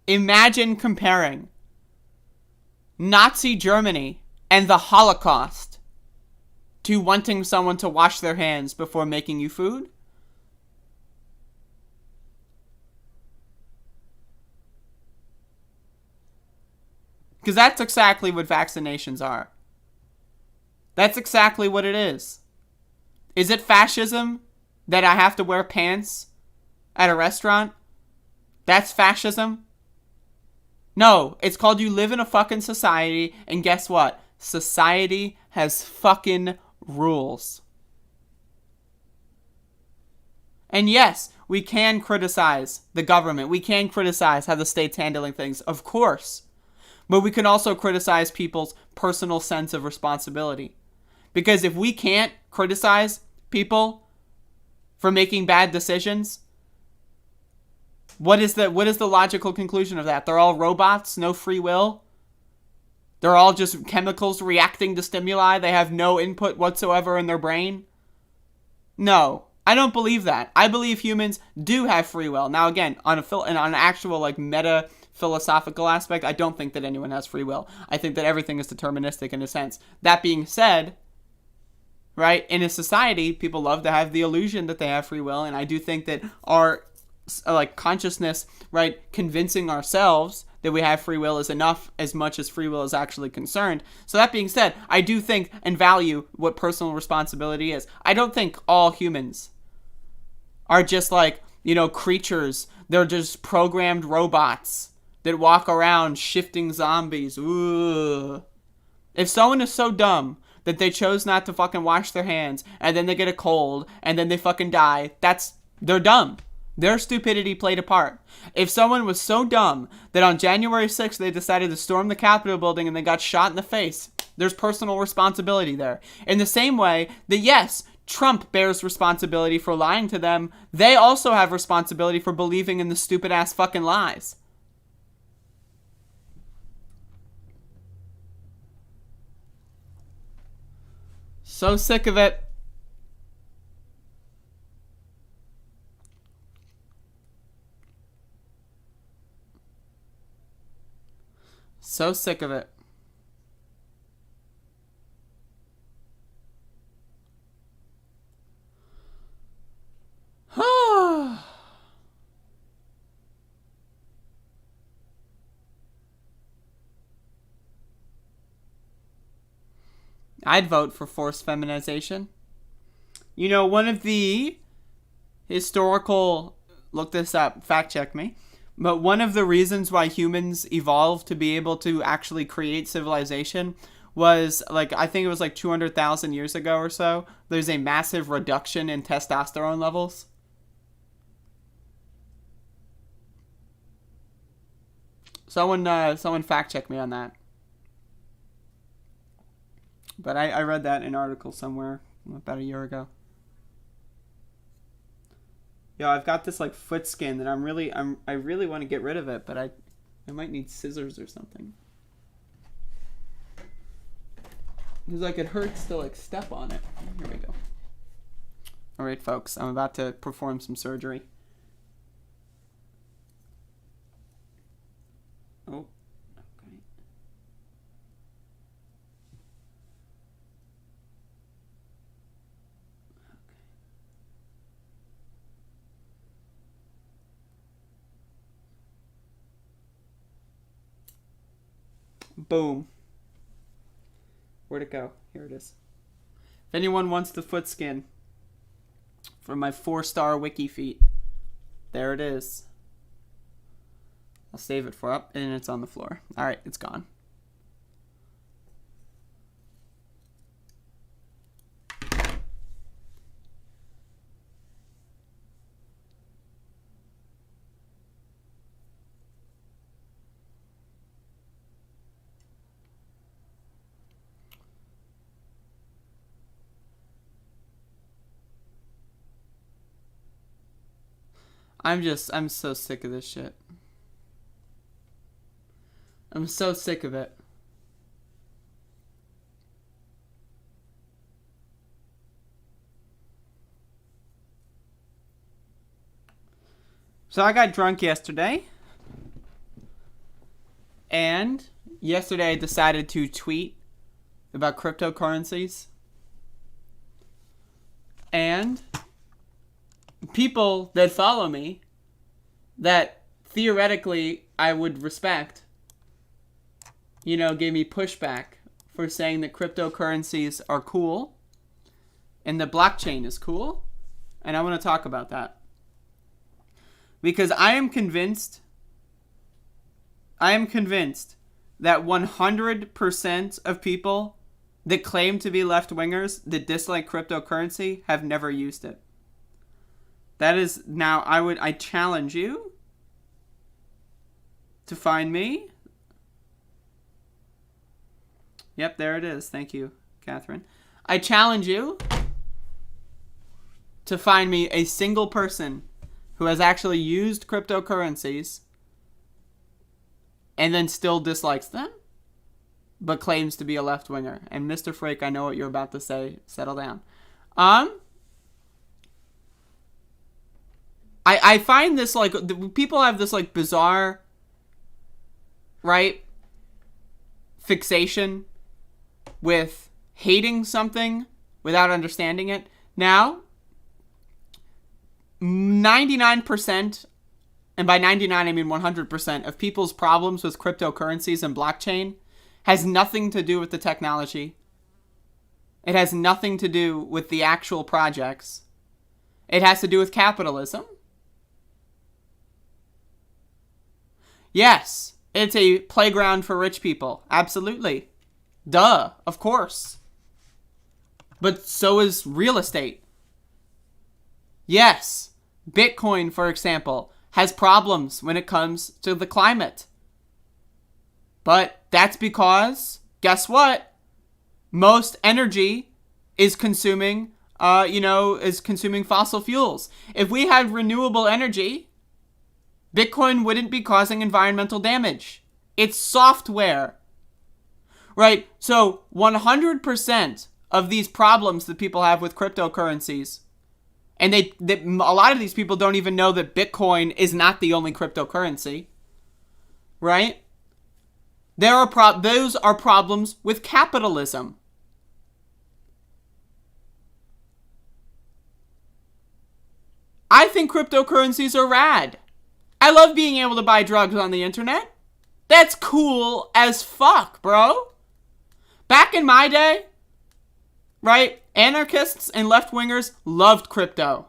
Imagine comparing Nazi Germany and the Holocaust to wanting someone to wash their hands before making you food. Because that's exactly what vaccinations are. That's exactly what it is. Is it fascism that I have to wear pants at a restaurant? That's fascism? No, it's called you live in a fucking society, and guess what? Society has fucking rules. And yes, we can criticize the government. We can criticize how the state's handling things, of course. But we can also criticize people's personal sense of responsibility. Because if we can't criticize people for making bad decisions, what is the logical conclusion of that? They're all robots, no free will? They're all just chemicals reacting to stimuli. They have no input whatsoever in their brain. No, I don't believe that. I believe humans do have free will. Now, again, on an actual like meta philosophical aspect, I don't think that anyone has free will. I think that everything is deterministic in a sense. That being said, right, in a society, people love to have the illusion that they have free will, and I do think that our like consciousness, right, convincing ourselves that we have free will is enough as much as free will is actually concerned. So that being said, I do think and value what personal responsibility is. I don't think all humans are just like, creatures. They're just programmed robots that walk around shifting zombies. Ooh. If someone is so dumb that they chose not to fucking wash their hands and then they get a cold and then they fucking die, they're dumb. Their stupidity played a part. If someone was so dumb that on January 6th they decided to storm the Capitol building and they got shot in the face, there's personal responsibility there. In the same way that, yes, Trump bears responsibility for lying to them, they also have responsibility for believing in the stupid-ass fucking lies. So sick of it. So sick of it. I'd vote for forced feminization. You know, one of the historical, look this up, fact check me, but one of the reasons why humans evolved to be able to actually create civilization was, like, I think it was like 200,000 years ago or so, there's a massive reduction in testosterone levels. Someone fact check me on that. But I read that in an article somewhere about a year ago. Yo, I've got this like foot skin that I really want to get rid of it, but I might need scissors or something. Because like it hurts to like step on it. Here we go. All right, folks, I'm about to perform some surgery. Oh, okay. Boom. Where'd it go? Here it is. If anyone wants the foot skin from my 4-star wiki feet, there it is. I'll save it for up, and it's on the floor. All right, it's gone. I'm so sick of this shit. I'm so sick of it. So I got drunk yesterday. And yesterday I decided to tweet about cryptocurrencies. And people that follow me that theoretically I would respect, you know, gave me pushback for saying that cryptocurrencies are cool and the blockchain is cool. And I want to talk about that. Because I am convinced that 100% of people that claim to be left-wingers that dislike cryptocurrency have never used it. That is, now I challenge you to find me. Yep, there it is. Thank you, Catherine. I challenge you to find me a single person who has actually used cryptocurrencies and then still dislikes them, but claims to be a left-winger. And Mr. Frake, I know what you're about to say. Settle down. I find this, like, people have this, like, bizarre, right, fixation with hating something without understanding it. Now, 99%, and by 99 I mean 100%, of people's problems with cryptocurrencies and blockchain has nothing to do with the technology. It has nothing to do with the actual projects. It has to do with capitalism. Yes, it's a playground for rich people. Absolutely. Duh, of course. But so is real estate. Yes, Bitcoin, for example, has problems when it comes to the climate. But that's because, guess what? Most energy is consuming, fossil fuels. If we had renewable energy, Bitcoin wouldn't be causing environmental damage. It's software. Right? So 100% of these problems that people have with cryptocurrencies, and a lot of these people don't even know that Bitcoin is not the only cryptocurrency, right? Those are problems with capitalism. I think cryptocurrencies are rad. I love being able to buy drugs on the internet. That's cool as fuck, bro. Back in my day, right? Anarchists and left-wingers loved crypto.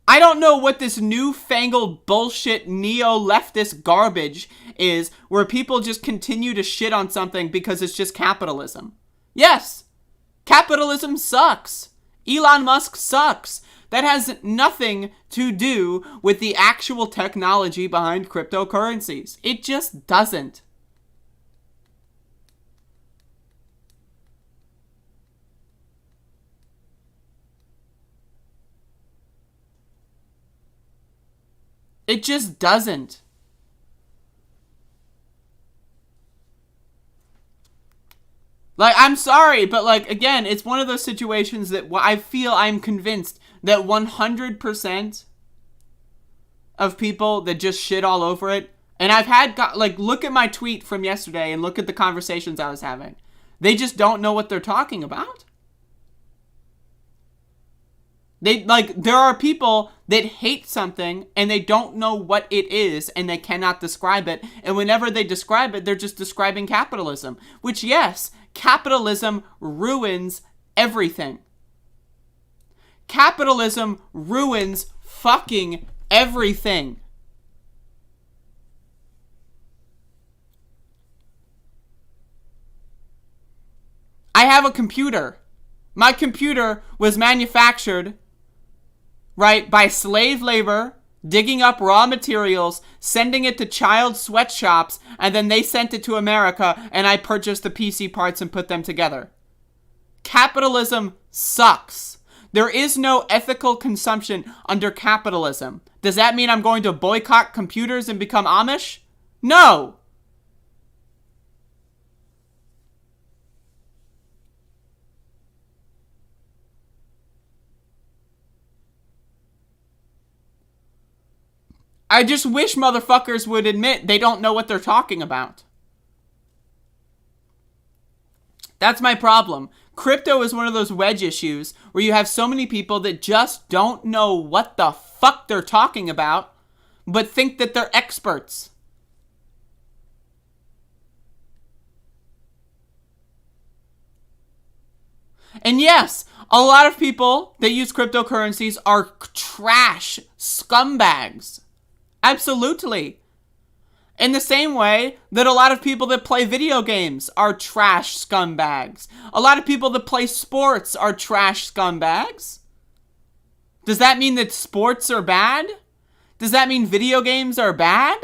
I don't know what this newfangled bullshit neo-leftist garbage is where people just continue to shit on something because it's just capitalism. Yes, capitalism sucks. Elon Musk sucks. That has nothing to do with the actual technology behind cryptocurrencies. It just doesn't. It just doesn't. Like, I'm sorry, but like, again, it's one of those situations that I'm convinced that 100% of people that just shit all over it, and I've had, like, look at my tweet from yesterday and look at the conversations I was having. They just don't know what they're talking about. There are people that hate something and they don't know what it is and they cannot describe it. And whenever they describe it, they're just describing capitalism. Which, yes, capitalism ruins everything. Capitalism ruins fucking everything. I have a computer. My computer was manufactured, right, by slave labor, digging up raw materials, sending it to child sweatshops, and then they sent it to America, and I purchased the PC parts and put them together. Capitalism sucks. There is no ethical consumption under capitalism. Does that mean I'm going to boycott computers and become Amish? No! I just wish motherfuckers would admit they don't know what they're talking about. That's my problem. Crypto is one of those wedge issues where you have so many people that just don't know what the fuck they're talking about, but think that they're experts. And yes, a lot of people that use cryptocurrencies are trash scumbags. Absolutely. In the same way that a lot of people that play video games are trash scumbags. A lot of people that play sports are trash scumbags. Does that mean that sports are bad? Does that mean video games are bad?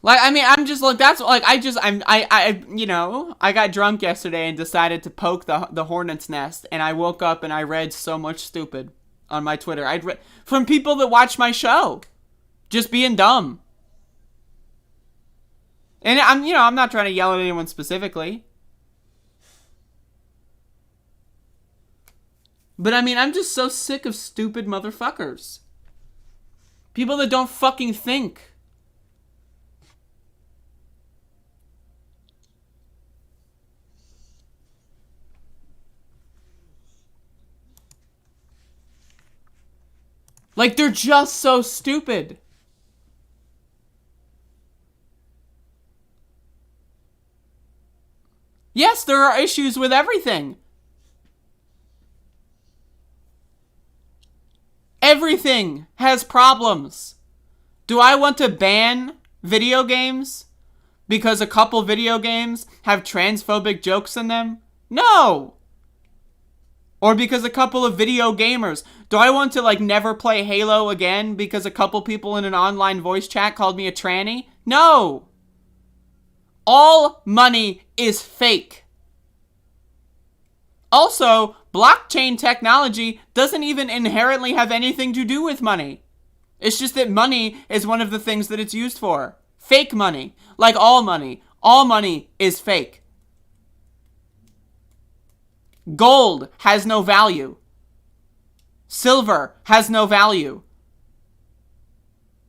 Like, I mean, I'm just like, that's like, I got drunk yesterday and decided to poke the hornet's nest, and I woke up and I read so much stupid on my Twitter. I'd read from people that watch my show, just being dumb. And I'm not trying to yell at anyone specifically. But I mean, I'm just so sick of stupid motherfuckers. People that don't fucking think. Like, they're just so stupid. Yes, there are issues with everything. Everything has problems. Do I want to ban video games because a couple video games have transphobic jokes in them? No. Or because a couple of video gamers. Do I want to, like, never play Halo again because a couple people in an online voice chat called me a tranny? No. All money is fake. Also, blockchain technology doesn't even inherently have anything to do with money. It's just that money is one of the things that it's used for. Fake money. Like all money. All money is fake. Gold has no value. Silver has no value.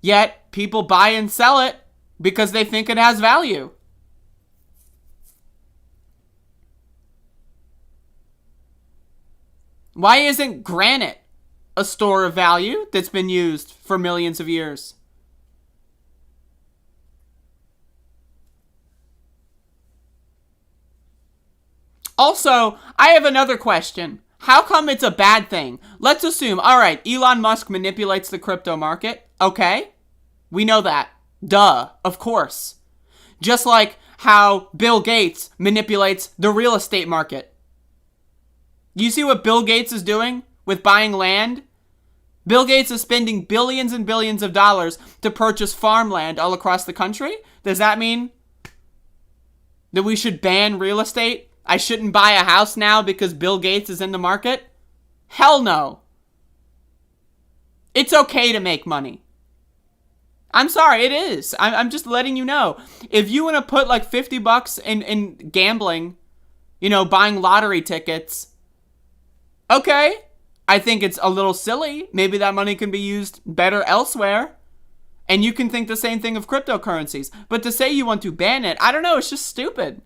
Yet, people buy and sell it because they think it has value. Why isn't granite a store of value that's been used for millions of years? Also, I have another question. How come it's a bad thing? Let's assume, all right, Elon Musk manipulates the crypto market. Okay, we know that. Duh, of course. Just like how Bill Gates manipulates the real estate market. You see what Bill Gates is doing with buying land? Bill Gates is spending billions and billions of dollars to purchase farmland all across the country. Does that mean that we should ban real estate? I shouldn't buy a house now because Bill Gates is in the market? Hell no. It's okay to make money. I'm sorry, it is. I'm just letting you know. If you want to put like $50 in gambling, you know, buying lottery tickets, okay. I think it's a little silly. Maybe that money can be used better elsewhere. And you can think the same thing of cryptocurrencies. But to say you want to ban it, I don't know, it's just stupid.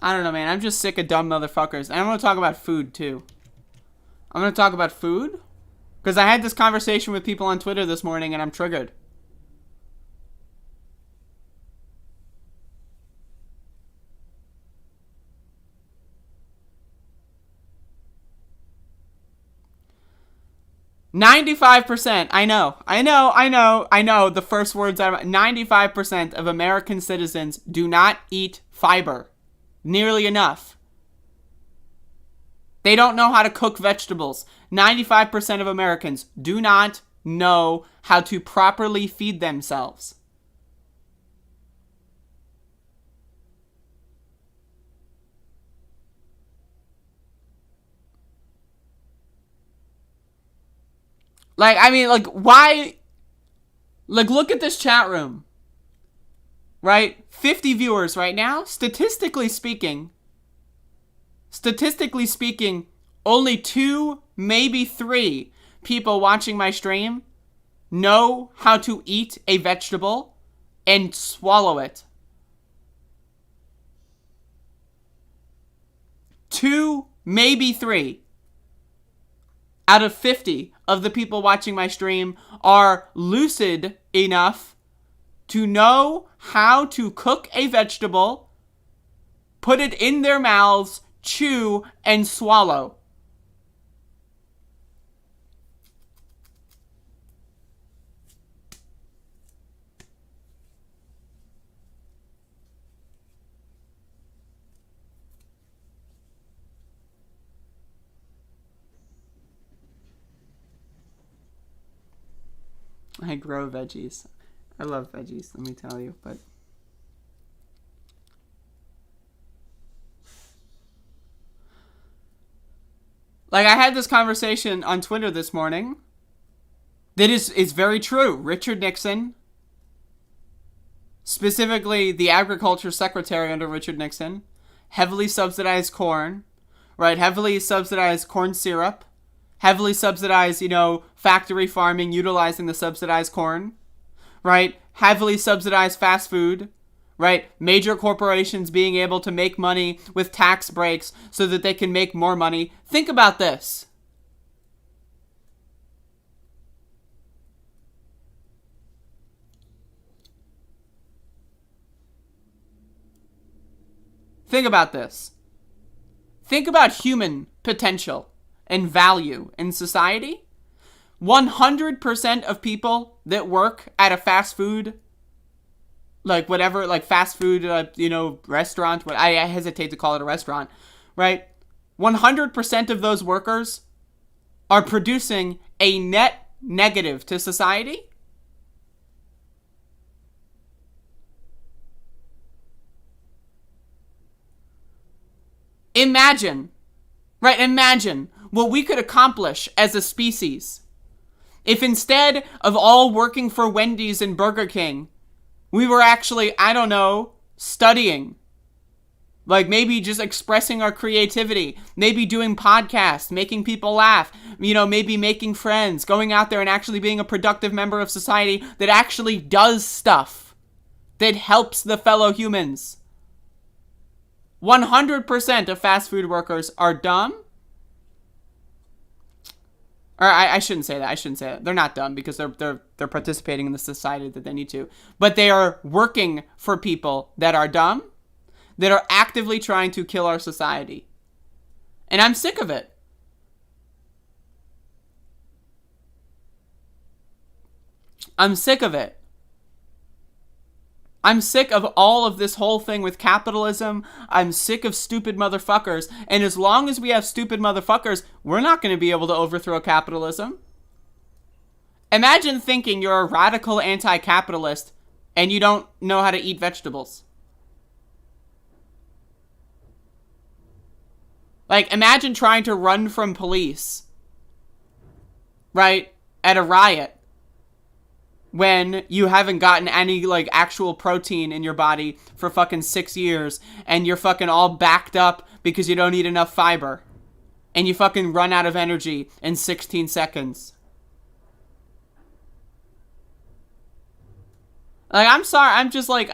I don't know, man. I'm just sick of dumb motherfuckers. And I'm going to talk about food, too. I'm going to talk about food because I had this conversation with people on Twitter this morning and I'm triggered. "95%. I know. The first words out of 95% of American citizens do not eat fiber nearly enough. They don't know how to cook vegetables. 95% of Americans do not know how to properly feed themselves. Why? Look at this chat room. Right? 50 viewers right now. Statistically speaking, only 2, maybe 3 people watching my stream know how to eat a vegetable and swallow it. 2, maybe 3 out of 50 of the people watching my stream are lucid enough to know how to cook a vegetable, put it in their mouths, chew, and swallow. I grow veggies. I love veggies, let me tell you, but I had this conversation on Twitter this morning that is very true. Richard Nixon, specifically the agriculture secretary under Richard Nixon, heavily subsidized corn, right? Heavily subsidized corn syrup, heavily subsidized, factory farming utilizing the subsidized corn, right? Heavily subsidized fast food, right? Major corporations being able to make money with tax breaks so that they can make more money. Think about this. Think about this. Think about human potential and value in society. 100% of people that work at a fast food, fast food, restaurant, I hesitate to call it a restaurant, right? 100% of those workers are producing a net negative to society. Imagine what we could accomplish as a species if instead of all working for Wendy's and Burger King, we were actually, I don't know, studying. Like maybe just expressing our creativity, maybe doing podcasts, making people laugh, maybe making friends, going out there and actually being a productive member of society that actually does stuff, that helps the fellow humans. 100% of fast food workers are dumb. Or I shouldn't say that. They're not dumb because they're participating in the society that they need to. But they are working for people that are dumb, that are actively trying to kill our society. And I'm sick of it. I'm sick of it. I'm sick of all of this whole thing with capitalism. I'm sick of stupid motherfuckers. And as long as we have stupid motherfuckers, we're not going to be able to overthrow capitalism. Imagine thinking you're a radical anti-capitalist and you don't know how to eat vegetables. Like, imagine trying to run from police, right, at a riot when you haven't gotten any, like, actual protein in your body for fucking 6 years and you're fucking all backed up because you don't eat enough fiber and you fucking run out of energy in 16 seconds. Like, I'm sorry, I'm just like...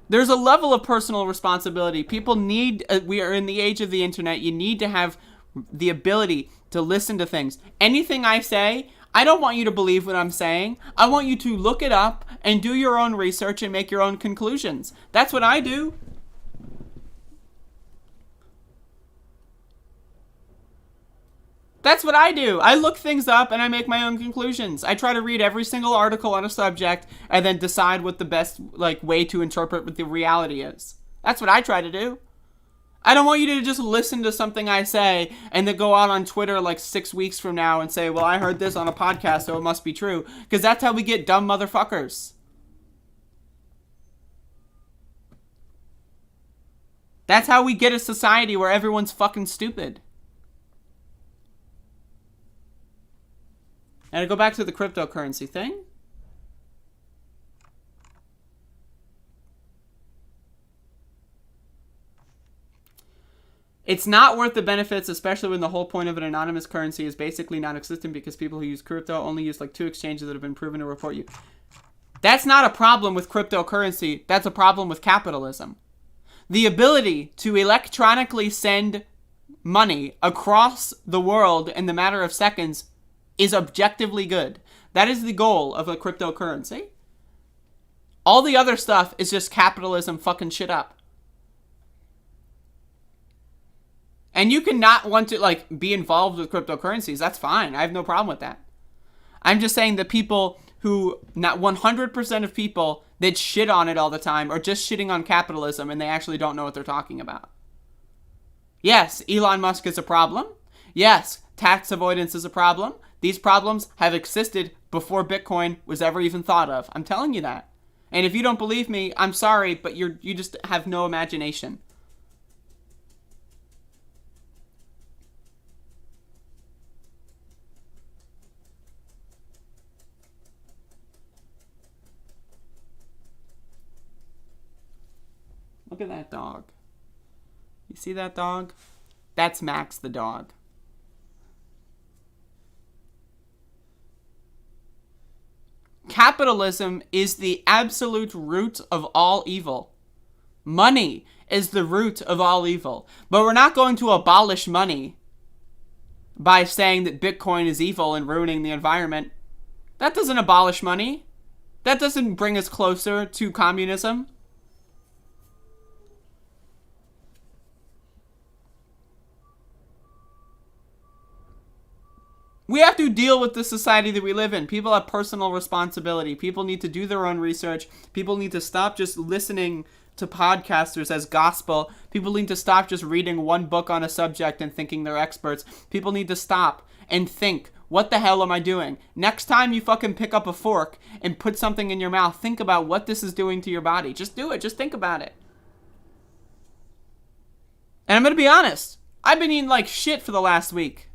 There's a level of personal responsibility. People need, we are in the age of the internet, you need to have the ability to listen to things. Anything I say, I don't want you to believe what I'm saying. I want you to look it up and do your own research and make your own conclusions. That's what I do. That's what I do. I look things up and I make my own conclusions. I try to read every single article on a subject and then decide what the best way to interpret what the reality is. That's what I try to do. I don't want you to just listen to something I say and then go out on Twitter 6 weeks from now and say, well, I heard this on a podcast, so it must be true. Because that's how we get dumb motherfuckers. That's how we get a society where everyone's fucking stupid. And to go back to the cryptocurrency thing. It's not worth the benefits, especially when the whole point of an anonymous currency is basically non-existent because people who use crypto only use 2 exchanges that have been proven to report you. That's not a problem with cryptocurrency. That's a problem with capitalism. The ability to electronically send money across the world in the matter of seconds is objectively good. That is the goal of a cryptocurrency. All the other stuff is just capitalism fucking shit up. And you can not want to be involved with cryptocurrencies. That's fine. I have no problem with that. I'm just saying that people who, not 100% of people that shit on it all the time are just shitting on capitalism and they actually don't know what they're talking about. Yes, Elon Musk is a problem. Yes, tax avoidance is a problem. These problems have existed before Bitcoin was ever even thought of. I'm telling you that. And if you don't believe me, I'm sorry, but you just have no imagination. Look at that dog. You see that dog? That's Max the dog. Capitalism is the absolute root of all evil. Money is the root of all evil. But we're not going to abolish money by saying that Bitcoin is evil and ruining the environment. That doesn't abolish money. That doesn't bring us closer to communism. We have to deal with the society that we live in. People have personal responsibility. People need to do their own research. People need to stop just listening to podcasters as gospel. People need to stop just reading one book on a subject and thinking they're experts. People need to stop and think, what the hell am I doing? Next time you fucking pick up a fork and put something in your mouth, think about what this is doing to your body. Just do it. Just think about it. And I'm going to be honest. I've been eating like shit for the last week.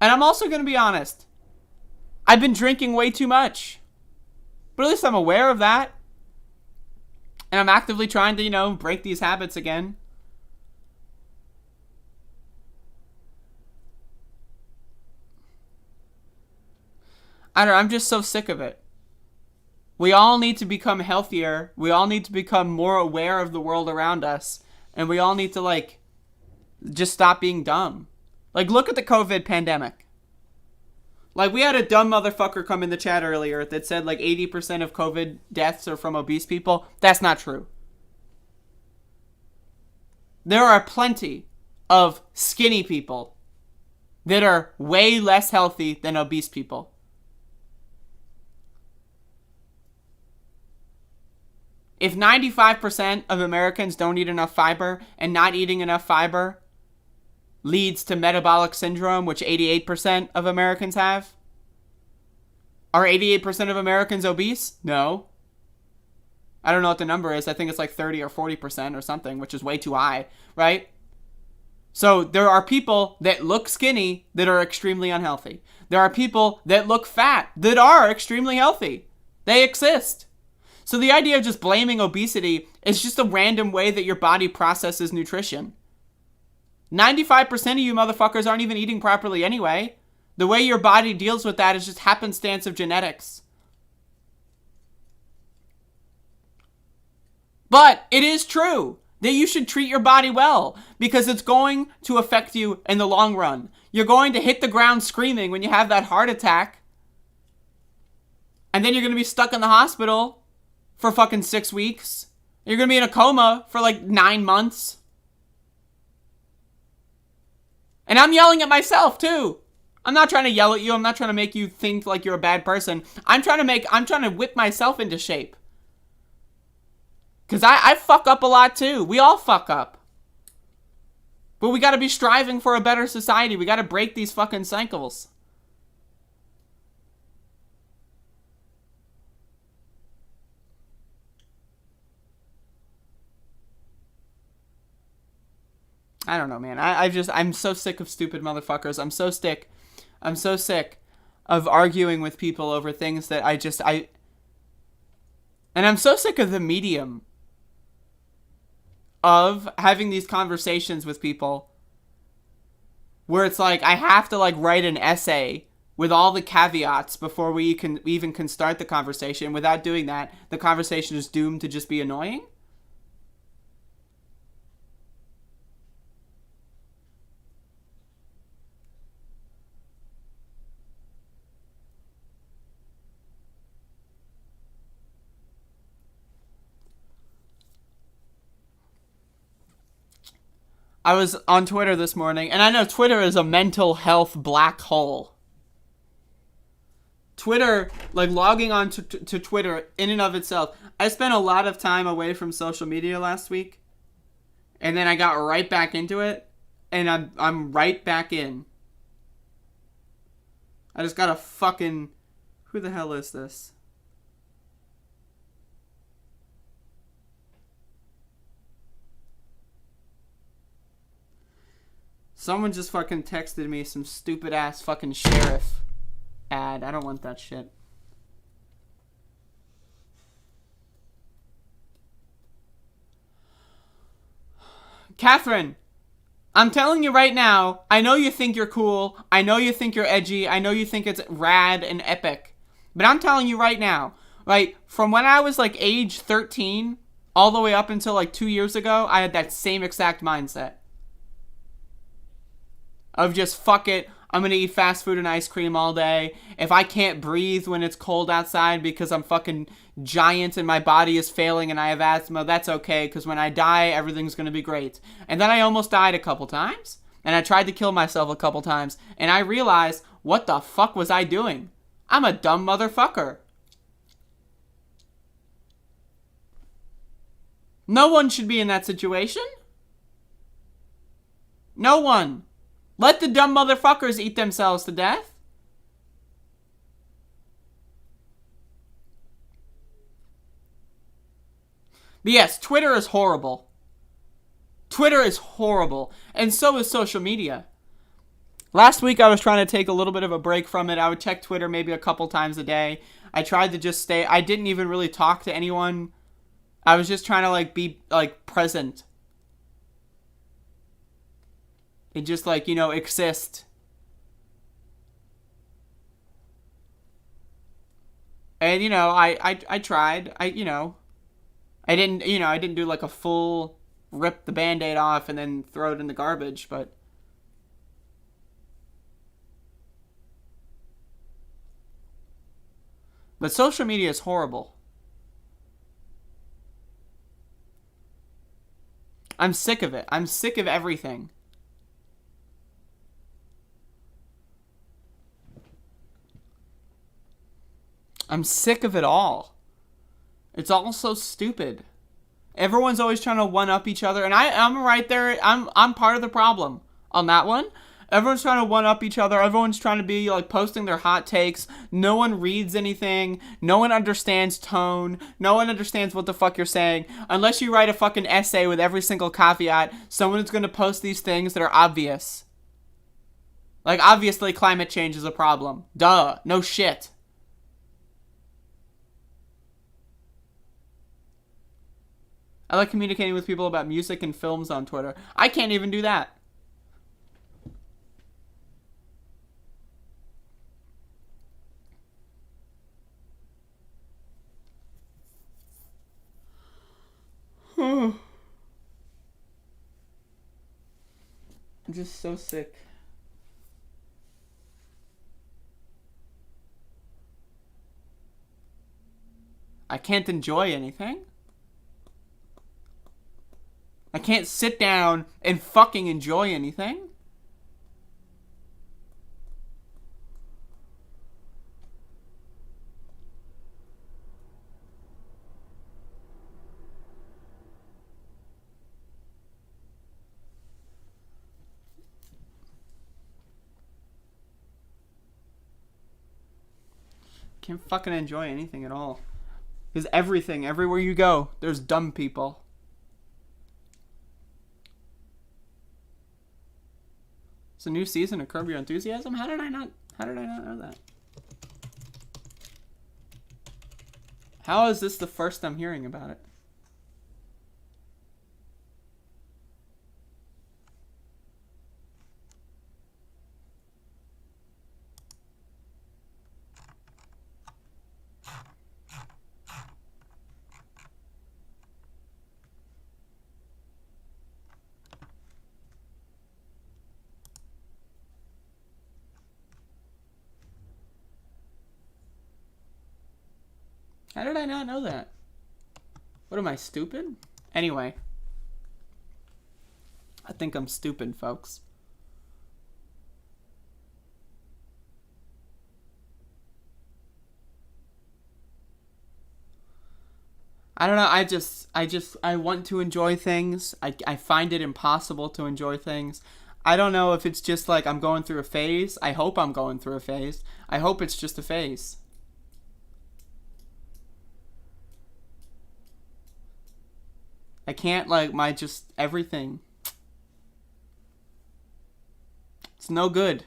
And I'm also going to be honest. I've been drinking way too much. But at least I'm aware of that. And I'm actively trying to, you know, break these habits again. I don't know, I'm just so sick of it. We all need to become healthier. We all need to become more aware of the world around us. And we all need to, like, just stop being dumb. Like, look at the COVID pandemic. Like, we had a dumb motherfucker come in the chat earlier that said, like, 80% of COVID deaths are from obese people. That's not true. There are plenty of skinny people that are way less healthy than obese people. If 95% of Americans don't eat enough fiber, and not eating enough fiber leads to metabolic syndrome, which 88% of Americans have, are 88% of Americans obese? No. I don't know what the number is. I think it's like 30 or 40% or something, which is way too high, right? So there are people that look skinny that are extremely unhealthy. There are people that look fat that are extremely healthy. They exist. So the idea of just blaming obesity is just a random way that your body processes nutrition. 95% of you motherfuckers aren't even eating properly anyway. The way your body deals with that is just happenstance of genetics. But it is true that you should treat your body well because it's going to affect you in the long run. You're going to hit the ground screaming when you have that heart attack. And then you're going to be stuck in the hospital for fucking 6 weeks. You're going to be in a coma for like 9 months. And I'm yelling at myself too. I'm not trying to yell at you. I'm not trying to make you think like you're a bad person. I'm trying to whip myself into shape. Because I fuck up a lot too. We all fuck up. But we got to be striving for a better society. We got to break these fucking cycles. I don't know, man. I'm so sick of stupid motherfuckers. I'm so sick of arguing with people over things that and I'm so sick of the medium of having these conversations with people where it's like, I have to like write an essay with all the caveats before we even can start the conversation. Without doing that, the conversation is doomed to just be annoying. I was on Twitter this morning, and I know Twitter is a mental health black hole. Twitter, like logging on to Twitter in and of itself. I spent a lot of time away from social media last week, and then I got right back into it, and I'm right back in. I just got a fucking... Who the hell is this? Someone just fucking texted me some stupid ass fucking sheriff ad. I don't want that shit. Catherine, I'm telling you right now, I know you think you're cool. I know you think you're edgy. I know you think it's rad and epic. But I'm telling you right now, like, from when I was like age 13 all the way up until like 2 years ago, I had that same exact mindset. Of just, fuck it, I'm gonna eat fast food and ice cream all day. If I can't breathe when it's cold outside because I'm fucking giant and my body is failing and I have asthma, that's okay, because when I die, everything's gonna be great. And then I almost died a couple times, and I tried to kill myself a couple times, and I realized, what the fuck was I doing? I'm a dumb motherfucker. No one should be in that situation. No one. Let the dumb motherfuckers eat themselves to death. But yes, Twitter is horrible. Twitter is horrible. And so is social media. Last week I was trying to take a little bit of a break from it. I would check Twitter maybe a couple times a day. I tried to just stay. I didn't even really talk to anyone. I was just trying to like be like present. And just like, you know, exist. And you know, I tried. I didn't do like a full rip the Band-Aid off and then throw it in the garbage, but social media is horrible. I'm sick of it. I'm sick of everything. I'm sick of it all. It's all so stupid. Everyone's always trying to one-up each other, and I'm right there. I'm part of the problem on that one. Everyone's trying to one-up each other. Everyone's trying to be, like, posting their hot takes. No one reads anything. No one understands tone. No one understands what the fuck you're saying. Unless you write a fucking essay with every single caveat, someone's going to post these things that are obvious. Like, obviously, climate change is a problem. Duh. No shit. I like communicating with people about music and films on Twitter. I can't even do that. I'm just so sick. I can't enjoy anything. I can't sit down and fucking enjoy anything. Can't fucking enjoy anything at all. Because everything, everywhere you go, there's dumb people. It's a new season of Curb Your Enthusiasm? How did I not know that? How is this the first I'm hearing about it? How did I not know that? What am I, stupid? Anyway. I think I'm stupid, folks. I don't know, I want to enjoy things. I find it impossible to enjoy things. I don't know if it's just like I'm going through a phase. I hope I'm going through a phase. I hope it's just a phase. I can't, like, everything. It's no good.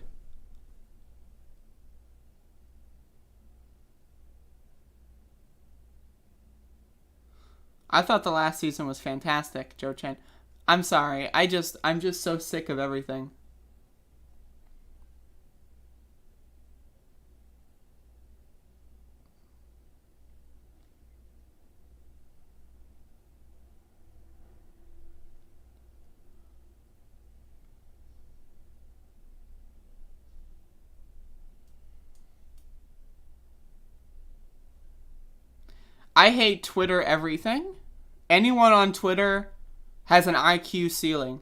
I thought the last season was fantastic, Joe Chen. I'm sorry. I'm just so sick of everything. I hate Twitter everything. Anyone on Twitter has an IQ ceiling,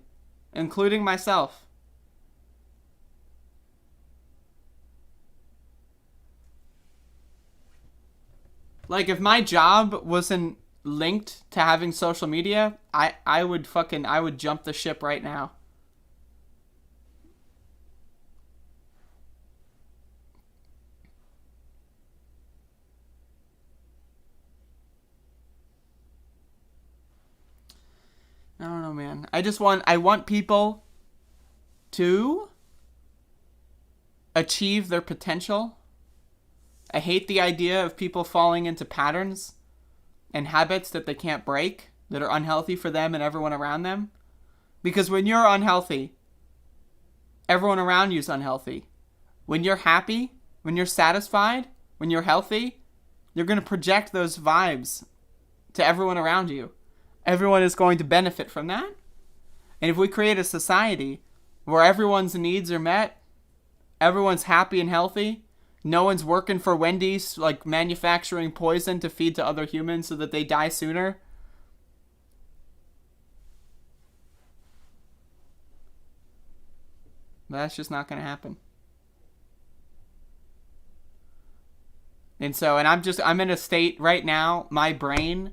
including myself. Like, if my job wasn't linked to having social media, I would jump the ship right now. I don't know, man. I want people to achieve their potential. I hate the idea of people falling into patterns and habits that they can't break, that are unhealthy for them and everyone around them. Because when you're unhealthy, everyone around you is unhealthy. When you're happy, when you're satisfied, when you're healthy, you're going to project those vibes to everyone around you. Everyone is going to benefit from that. And if we create a society where everyone's needs are met, everyone's happy and healthy, no one's working for Wendy's, like manufacturing poison to feed to other humans so that they die sooner. But that's just not going to happen. And so, and I'm in a state right now, my brain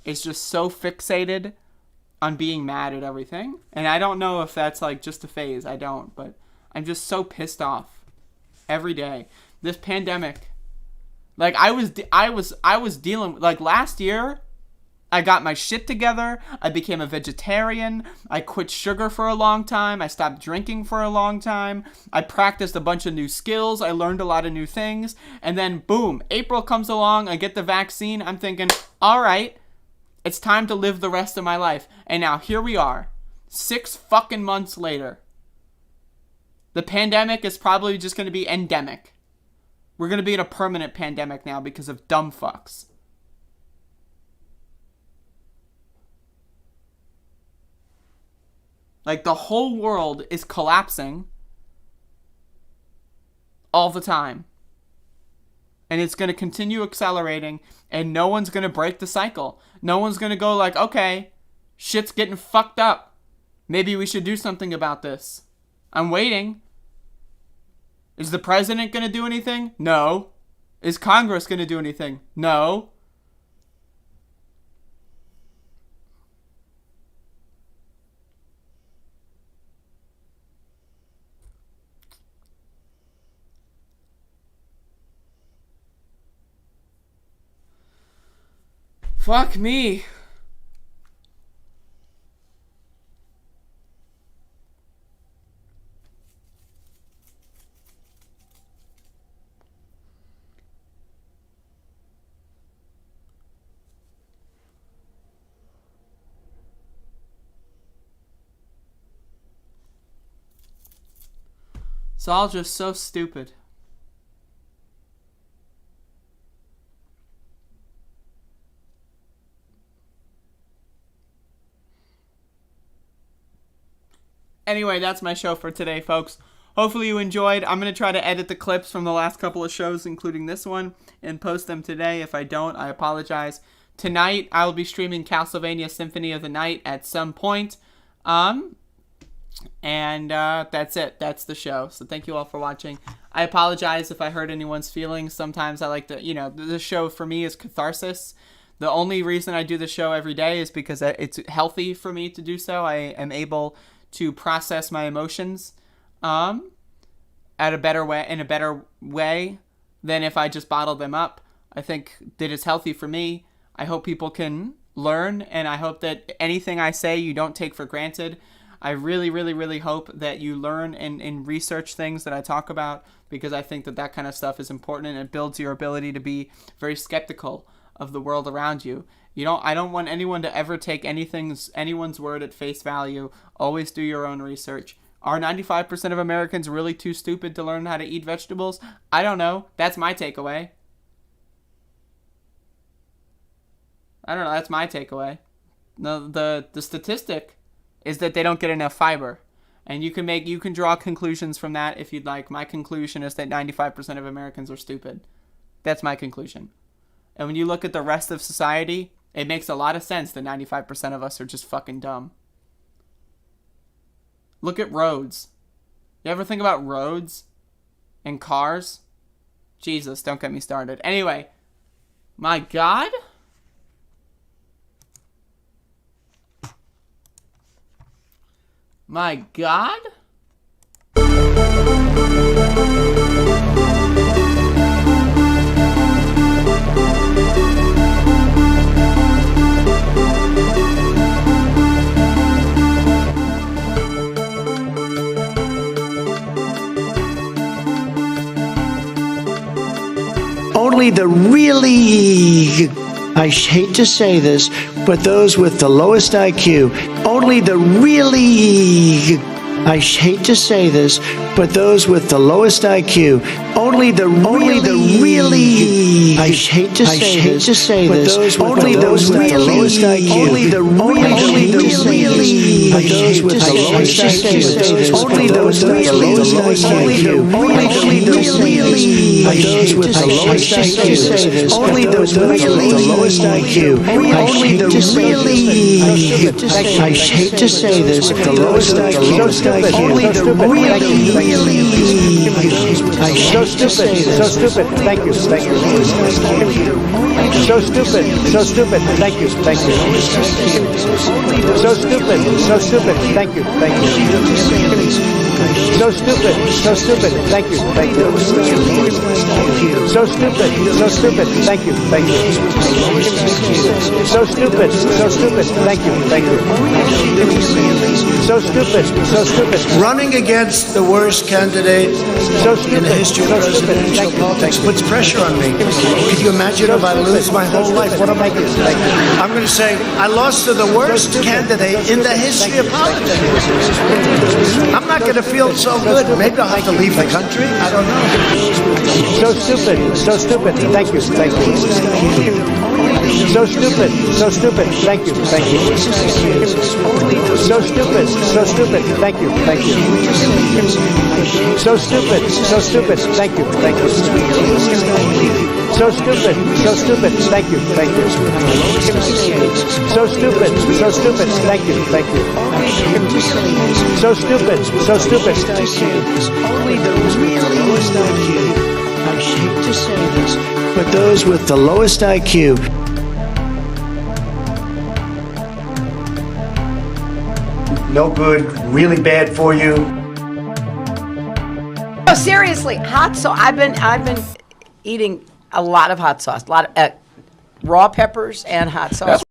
is just so fixated on being mad at everything. And I don't know if that's like just a phase. I don't, but I'm just so pissed off every day. This pandemic, like I was dealing, like last year, I got my shit together. I became a vegetarian. I quit sugar for a long time. I stopped drinking for a long time. I practiced a bunch of new skills. I learned a lot of new things. And then boom, April comes along. I get the vaccine. I'm thinking, all right, it's time to live the rest of my life. And now here we are, 6 fucking months later. The pandemic is probably just going to be endemic. We're going to be in a permanent pandemic now because of dumb fucks. Like the whole world is collapsing all the time. And it's going to continue accelerating and no one's going to break the cycle. No one's going to go like, okay, shit's getting fucked up. Maybe we should do something about this. I'm waiting. Is the president going to do anything? No. Is Congress going to do anything? No. Fuck me. It's all just so stupid. Anyway, that's my show for today, folks. Hopefully you enjoyed. I'm going to try to edit the clips from the last couple of shows, including this one, and post them today. If I don't, I apologize. Tonight, I will be streaming Castlevania Symphony of the Night at some point. And that's it. That's the show. So thank you all for watching. I apologize if I hurt anyone's feelings. Sometimes I like to, this show for me is catharsis. The only reason I do the show every day is because it's healthy for me to do so. I am able to process my emotions in a better way than if I just bottle them up. I think that it's healthy for me. I hope people can learn, and I hope that anything I say you don't take for granted. I really, really, really hope that you learn and research things that I talk about, because I think that kind of stuff is important, and it builds your ability to be very skeptical of the world around you. I don't want anyone to ever take anyone's word at face value. Always do your own research. Are 95% of Americans really too stupid to learn how to eat vegetables? I don't know. That's my takeaway. I don't know. That's my takeaway. The statistic is that they don't get enough fiber. And you can draw conclusions from that if you'd like. My conclusion is that 95% of Americans are stupid. That's my conclusion. And when you look at the rest of society, it makes a lot of sense that 95% of us are just fucking dumb. Look at roads. You ever think about roads and cars? Jesus, don't get me started. Anyway, my God. My God. only the really, I hate to say this, but those with the lowest IQ, only the really, I hate to say this, but those with the lowest IQ, only the really, I hate to say this, only those with the lowest IQ, only the really, I hate to say this, only those with the lowest IQ, only the really, I hate to say this, only those with the lowest IQ, only the really, I hate to say this, the lowest IQ. Only the really, so stupid, thank you, so stupid, thank you, so stupid, thank you, so stupid, thank you, so stupid, thank you, so stupid, thank you, so stupid, running against the worst candidate in the history of presidential politics puts pressure on me. Can you imagine if I lose my whole life? What am I going to say? I'm going to say, I lost to the worst candidate in the history of politics. I'm not going to feel so good. Maybe I'll have to leave the country. I don't know. So stupid, thank you, so stupid, thank you, so stupid, thank you, so stupid, thank you, so stupid, thank you, so stupid, thank you, so stupid, only the really lowest IQ, I hate to say this, but those with the lowest IQ. No good, really bad for you. No, seriously, hot sauce. I've been eating a lot of hot sauce, a lot of raw peppers and hot sauce.